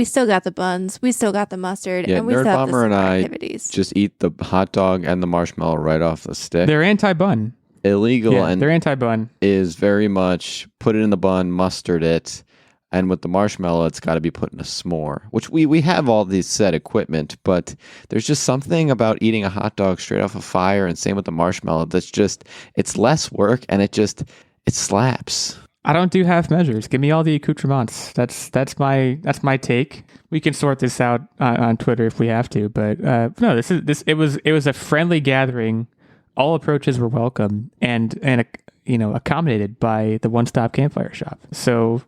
still got the buns, we still got the mustard, Yeah, and we still have the Nerdbomber and summer I activities. just eat the hot dog and the marshmallow right off the stick. They're anti-bun. Illegal Yeah, and they're anti-bun. is very much put it in the bun, mustard it, and with the marshmallow, it's got to be put in a s'more, which we have all these set equipment, but there's just something about eating a hot dog straight off a fire, and same with the marshmallow, that's just, it's less work, and it slaps. I don't do half measures. Give me all the accoutrements. That's my take. We can sort this out on Twitter if we have to, but no, it was a friendly gathering. All approaches were welcome and accommodated by the One Stop Campfire Shop. So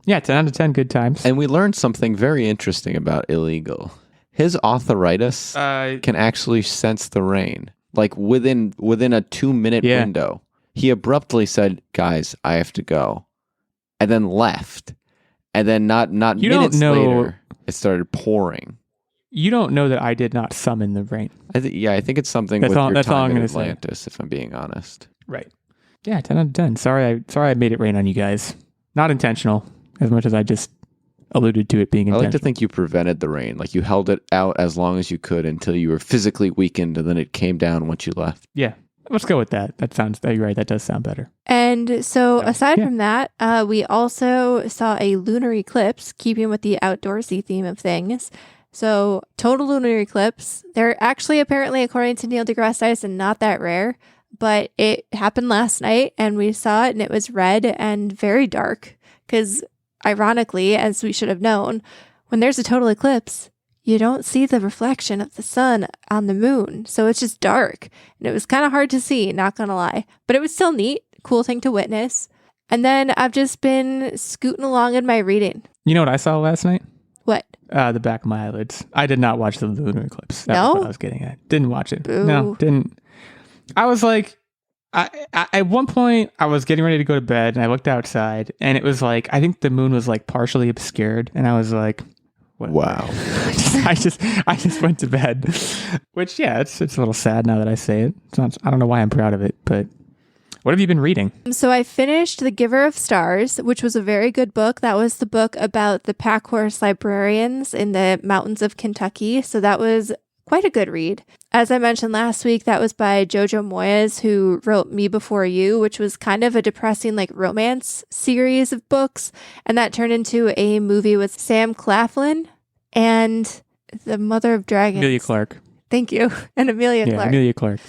yeah, 10 out of 10 good times. And we learned something very interesting about Illeagle. His arthritis can actually sense the rain. Like within a 2-minute window, he abruptly said, "Guys, I have to go," and then left. And then not minutes later, it started pouring. You don't know that I did not summon the rain. I think it's something with your time in Atlantis, if I'm being honest. Right. Yeah, 10 out of 10. Sorry I made it rain on you guys. Not intentional, as much as I just alluded to it being intentional. I like to think you prevented the rain. Like you held it out as long as you could until you were physically weakened, and then it came down once you left. Yeah. Let's go with that. You're right. That does sound better. And so aside from that, we also saw a lunar eclipse, keeping with the outdoorsy theme of things. So total lunar eclipse. They're actually apparently, according to Neil deGrasse Tyson, not that rare, but it happened last night and we saw it and it was red and very dark because ironically, as we should have known, when there's a total eclipse, you don't see the reflection of the sun on the moon. So it's just dark. And it was kind of hard to see, not gonna lie. But it was still neat, cool thing to witness. And then I've just been scooting along in my reading. You know what I saw last night? What? The back of my eyelids. I did not watch the lunar eclipse. That No? was what I was getting at. Didn't watch it. Boo. No, didn't. I was like, at one point, I was getting ready to go to bed, and I looked outside, and it was like, I think the moon was like partially obscured, and I was like, whatever. Wow. I just went to bed, which it's a little sad now that I say it. It's not, I don't know why I'm proud of it, but what have you been reading? So I finished The Giver of Stars, which was a very good book. That was the book about the pack horse librarians in the mountains of Kentucky. So that was quite a good read. As I mentioned last week, that was by Jojo Moyes, who wrote Me Before You, which was kind of a depressing like romance series of books. And that turned into a movie with Sam Claflin and the Mother of Dragons. Emilia Clarke. Thank you. And Emilia Clarke. Emilia Clarke.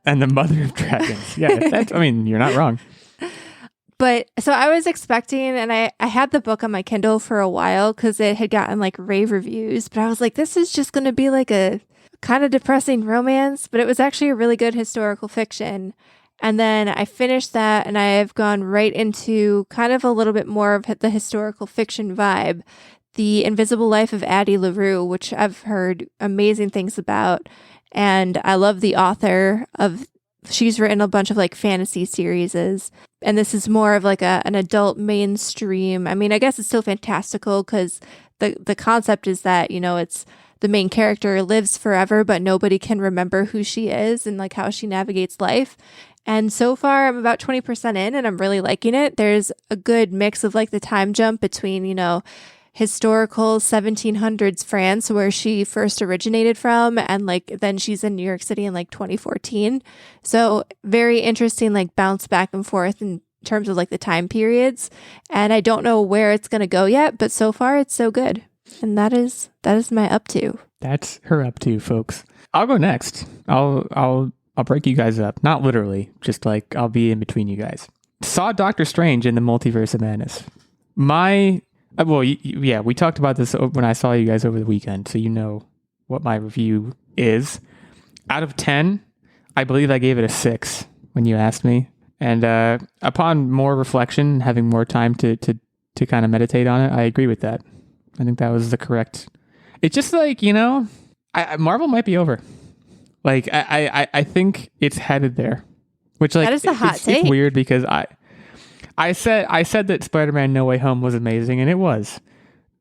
And the Mother of Dragons. Yeah, you're not wrong. But so I was expecting, and I had the book on my Kindle for a while because it had gotten like rave reviews, but I was like, this is just going to be like a kind of depressing romance, but it was actually a really good historical fiction. And then I finished that and I have gone right into kind of a little bit more of the historical fiction vibe, The Invisible Life of Addie Larue, which I've heard amazing things about. And I love the author of, she's written a bunch of like fantasy series. And this is more of like an adult mainstream. I mean, I guess it's still fantastical because the concept is that, it's the main character lives forever, but nobody can remember who she is and like how she navigates life. And so far I'm about 20% in and I'm really liking it. There's a good mix of like the time jump between, historical 1700s France where she first originated from, and like then she's in New York City in like 2014. So very interesting, like bounce back and forth in terms of like the time periods. And I don't know where it's going to go yet, but so far it's so good. And that is my up to. That's her up to, folks. I'll go next. I'll break you guys up. Not literally, just like I'll be in between you guys. Saw Doctor Strange in the Multiverse of Madness. We talked about this when I saw you guys over the weekend, so you know what my review is. Out of 10, I believe I gave it a 6 when you asked me. And upon more reflection, having more time to kind of meditate on it, I agree with that. I think that was the correct. It's just like, Marvel might be over. Like, I think it's headed there. Which, like, that is a hot take. It's weird because I said that Spider-Man No Way Home was amazing, and it was.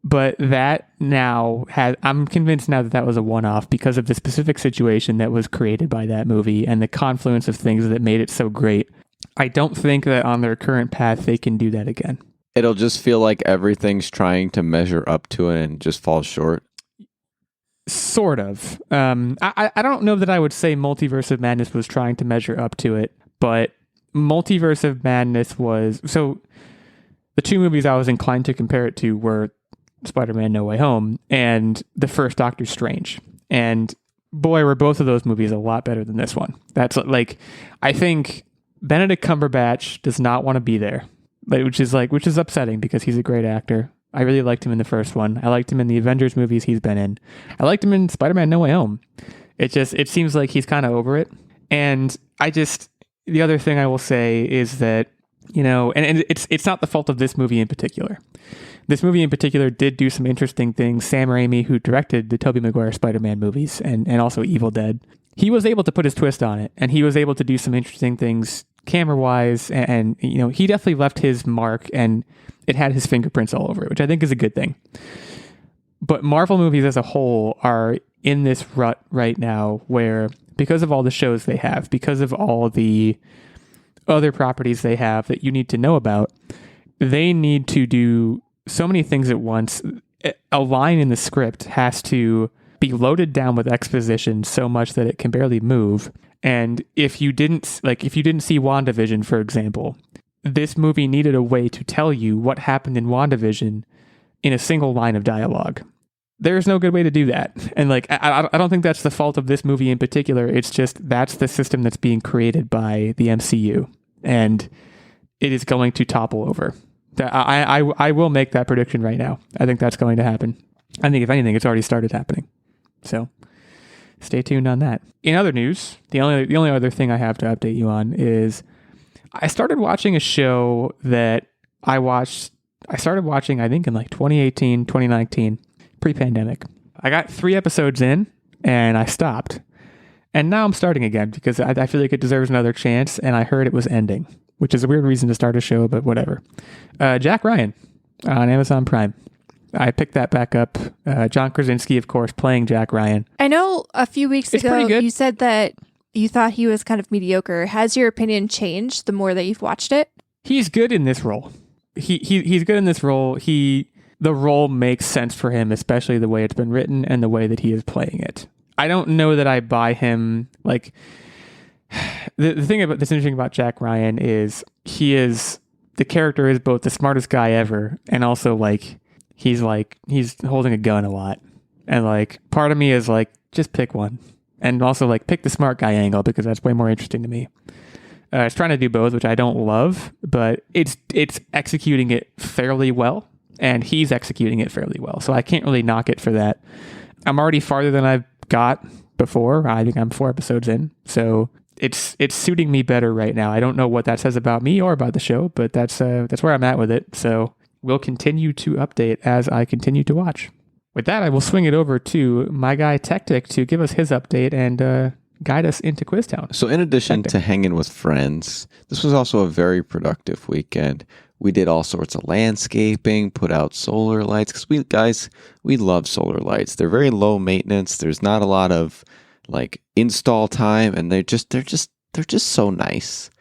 But that now I'm convinced now that was a one-off because of the specific situation that was created by that movie and the confluence of things that made it so great. I don't think that on their current path they can do that again. It'll just feel like everything's trying to measure up to it and just falls short. Sort of. I don't know that I would say Multiverse of Madness was trying to measure up to it, but Multiverse of Madness was... So the two movies I was inclined to compare it to were Spider-Man No Way Home and the first Doctor Strange. And boy, were both of those movies a lot better than this one. That's like... I think Benedict Cumberbatch does not want to be there. which is upsetting because he's a great actor. I really liked him in the first one. I liked him in the Avengers movies he's been in. I liked him in Spider-Man No Way Home. It seems like he's kind of over it. And the other thing I will say is that, and it's not the fault of this movie in particular. This movie in particular did do some interesting things. Sam Raimi, who directed the Tobey Maguire Spider-Man movies and also Evil Dead, he was able to put his twist on it, and he was able to do some interesting things camera-wise, and he definitely left his mark, and it had his fingerprints all over it, which I think is a good thing. But Marvel movies as a whole are in this rut right now where, because of all the shows they have, because of all the other properties they have that you need to know about, they need to do so many things at once. A line in the script has to be loaded down with exposition so much that it can barely move. And if you didn't see WandaVision, for example, this movie needed a way to tell you what happened in WandaVision in a single line of dialogue. There's no good way to do that. And I don't think that's the fault of this movie in particular. It's just that's the system that's being created by the MCU. And it is going to topple over. I will make that prediction right now. I think that's going to happen. I think if anything, it's already started happening. So stay tuned on that. In other news, the only other thing I have to update you on is I started watching a show that I started watching, I think in 2018, 2019, pre-pandemic. I got 3 episodes in and I stopped. And now I'm starting again because I feel like it deserves another chance, and I heard it was ending, which is a weird reason to start a show, but whatever. Jack Ryan on Amazon Prime. I picked that back up. John Krasinski, of course, playing Jack Ryan. I know a few weeks ago you said that you thought he was kind of mediocre. Has your opinion changed the more that you've watched it? He's good in this role. He's good in this role. The role makes sense for him, especially the way it's been written and the way that he is playing it. I don't know that I buy him. The thing that's interesting about Jack Ryan is the character is both the smartest guy ever, and also he's holding a gun a lot. And part of me is just pick one. And also pick the smart guy angle, because that's way more interesting to me. It's trying to do both, which I don't love, but it's executing it fairly well, and he's executing it fairly well. So I can't really knock it for that. I'm already farther than I've got before. I think I'm 4 episodes in. So it's suiting me better right now. I don't know what that says about me or about the show, but that's where I'm at with it. So we'll continue to update as I continue to watch. With that, I will swing it over to my guy Techtic to give us his update and guide us into Quiztown. So in addition to hanging with friends, this was also a very productive weekend. We did all sorts of landscaping, put out solar lights, because we love solar lights. They're very low maintenance. There's not a lot of install time, and they're just so nice.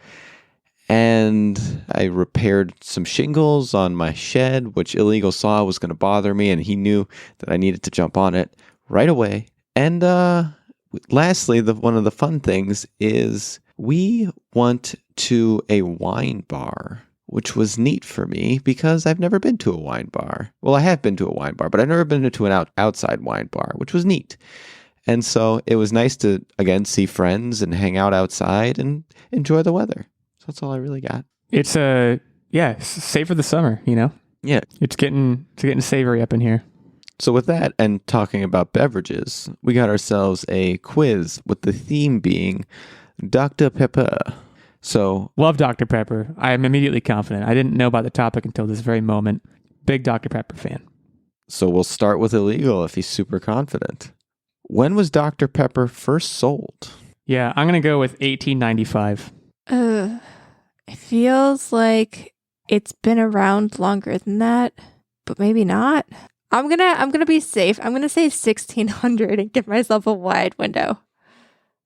And I repaired some shingles on my shed, which Illeagle saw was going to bother me, and he knew that I needed to jump on it right away. And lastly, one of the fun things is we went to a wine bar, which was neat for me because I've never been to a wine bar. Well, I have been to a wine bar, but I've never been to an outside wine bar, which was neat. And so it was nice to, again, see friends and hang out outside and enjoy the weather. So that's all I really got. It's save for the summer, Yeah. It's getting savory up in here. So with that, and talking about beverages, we got ourselves a quiz with the theme being Dr. Pepper. So love Dr. Pepper. I am immediately confident. I didn't know about the topic until this very moment. Big Dr. Pepper fan. So we'll start with Illeagle if he's super confident. When was Dr. Pepper first sold? Yeah, I'm going to go with 1895. It feels like it's been around longer than that, but maybe not. I'm gonna be safe. I'm gonna say 1600 and give myself a wide window.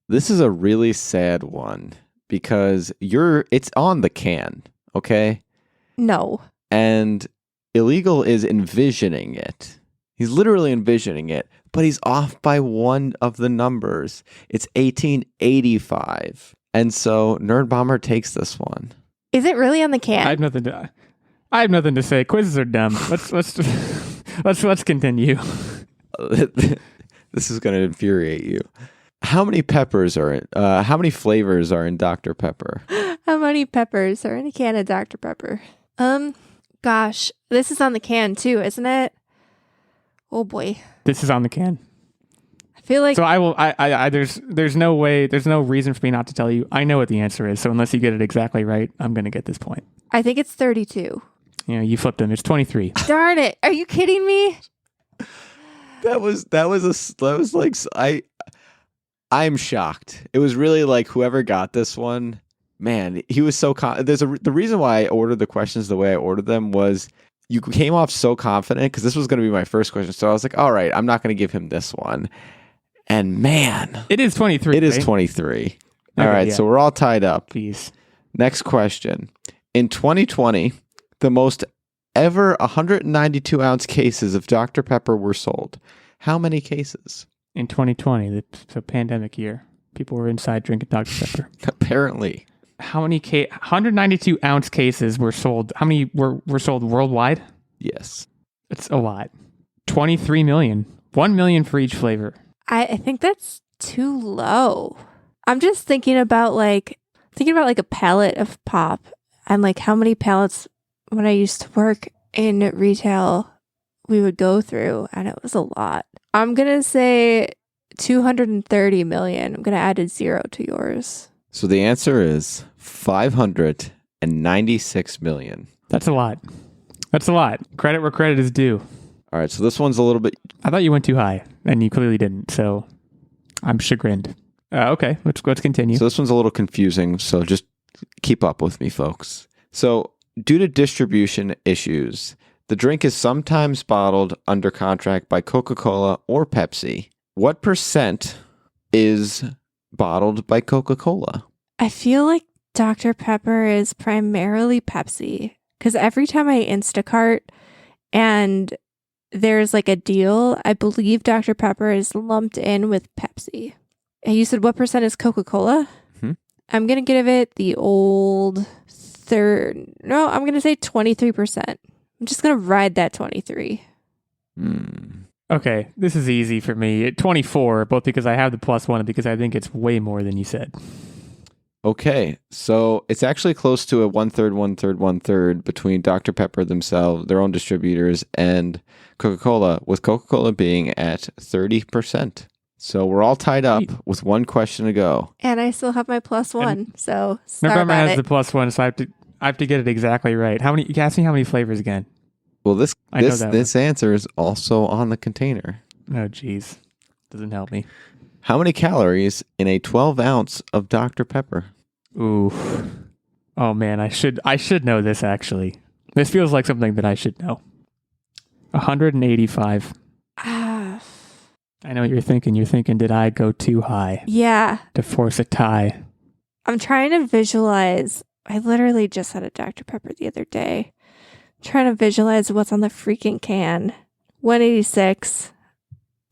This is a really sad one because it's on the can, okay? No. And Illeagle is envisioning it. He's literally envisioning it, but he's off by one of the numbers. It's 1885. And so Nerdbomber takes this one. Is it really on the can? I have nothing to say. Quizzes are dumb. Let's continue. This is going to infuriate you. How many peppers are in? How many flavors are in Dr. Pepper? How many peppers are in a can of Dr. Pepper? Gosh, this is on the can too, isn't it? Oh boy. This is on the can. I feel like So I will. There's no way. There's no reason for me not to tell you. I know what the answer is. So unless you get it exactly right, I'm gonna get this point. I think it's 32. You know, you flipped him. It's 23. Darn it. Are you kidding me? I'm shocked. It was really like whoever got this one, man, he was so the reason why I ordered the questions the way I ordered them was you came off so confident because this was going to be my first question. So I was like, all right, I'm not going to give him this one. And man, It is 23. it is right? 23. All Okay, right, yeah. so we're all tied up. Please. Next question. In 2020, the most ever 192 ounce cases of Dr. Pepper were sold. How many cases? In 2020, the pandemic year, people were inside drinking Dr. Pepper. Apparently. How many 192 ounce cases were sold? How many were sold worldwide? Yes. It's a lot. 23 million. 1 million for each flavor. I think that's too low. I'm just thinking about like a pallet of pop and like how many pallets when I used to work in retail we would go through, and it was a lot. I'm gonna say 230 million. I'm gonna add a 0 to yours. So the answer is 596 million. That's a lot. That's a lot. Credit where credit is due. All right, so this one's a little bit. I thought you went too high, and you clearly didn't. So I'm chagrined. Okay, let's continue. So this one's a little confusing. So just keep up with me, folks. So due to distribution issues, the drink is sometimes bottled under contract by Coca-Cola or Pepsi. What % is bottled by Coca-Cola? I feel like Dr. Pepper is primarily Pepsi because every time I Instacart and there's like a deal, I believe Dr. Pepper is lumped in with Pepsi. And you said what % is Coca-Cola? Mm-hmm. I'm going to give it the old third. No, I'm going to say 23%. I'm just going to ride that 23. Okay, this is easy for me. At 24, both because I have the +1 and because I think it's way more than you said. Okay, so it's actually close to a 1/3, 1/3, 1/3 between Dr. Pepper themselves, their own distributors, and Coca-Cola, with Coca-Cola being at 30%. So we're all tied up with one question to go. And I still have my +1, so sorry Nerdbomber about has it. the +1, so I have to get it exactly right. How many? You ask me how many flavors again? Well, this I know that this answer is also on the container. Oh, geez, doesn't help me. How many calories in a 12 ounce of Dr. Pepper? Ooh. Oh man, I should know this actually. This feels like something that I should know. 185. Ah, I know what you're thinking. You're thinking, did I go too high yeah. to force a tie? I'm trying to visualize. I literally just had a Dr. Pepper the other day. Trying to visualize what's on the freaking can. 186.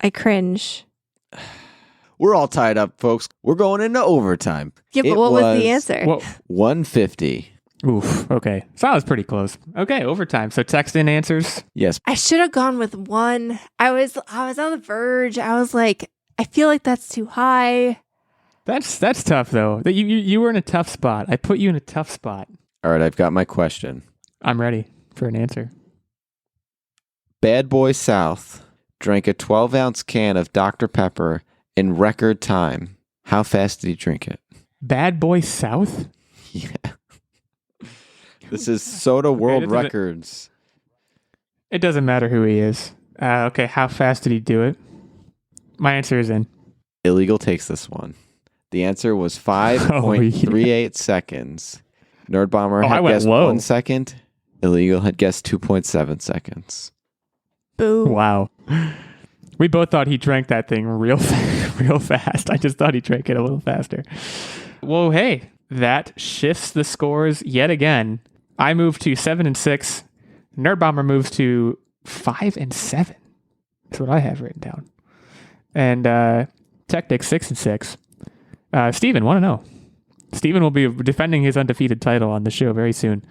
I cringe. We're all tied up, folks. We're going into overtime. Yeah, but It what was the answer? Whoa. 150. Oof. Okay. So that was pretty close. Okay, overtime. So text in answers. Yes. I should have gone with 1. I was on the verge. I was like, I feel like that's too high. That's tough though. That you were in a tough spot. I put you in a tough spot. All right, I've got my question. I'm ready for an answer. Bad Boy South drank a 12 ounce can of Dr. Pepper in record time. How fast did he drink it? Bad Boy South? Yeah. This is Soda World this is a- Records. It doesn't matter who he is. Okay, how fast did he do it? My answer is in. Illeagle takes this one. The answer was 5.38 seconds. Nerdbomber I had went guessed low. 1 second. Illeagle had guessed 2.7 seconds. Boo. Wow. We both thought he drank that thing real fast. I just thought he drank it a little faster. Well, hey, that shifts the scores yet again. I moved to 7-6. Nerdbomber moves to 5-7. That's what I have written down. And Techtic 6-6. Steven, 1-0. Steven will be defending his undefeated title on the show very soon.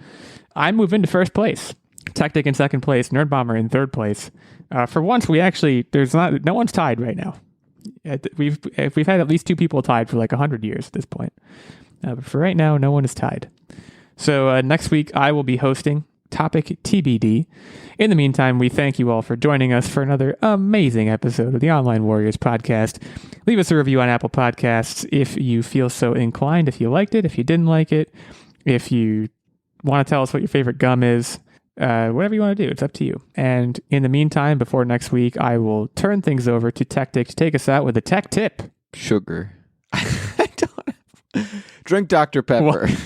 I move into first place. Techtic in second place. Nerdbomber in third place. For once, no one's tied right now. We've had at least 2 people tied for like 100 years at this point. But for right now, no one is tied. So next week, I will be hosting topic TBD. In the meantime, we thank you all for joining us for another amazing episode of the Online Warriors podcast. Leave us a review on Apple Podcasts if you feel so inclined, if you liked it, if you didn't like it, if you want to tell us what your favorite gum is, whatever you want to do, it's up to you. And in the meantime, before next week, I will turn things over to Techtic to take us out with a tech tip. Sugar. I don't. Drink Dr. Pepper. Well,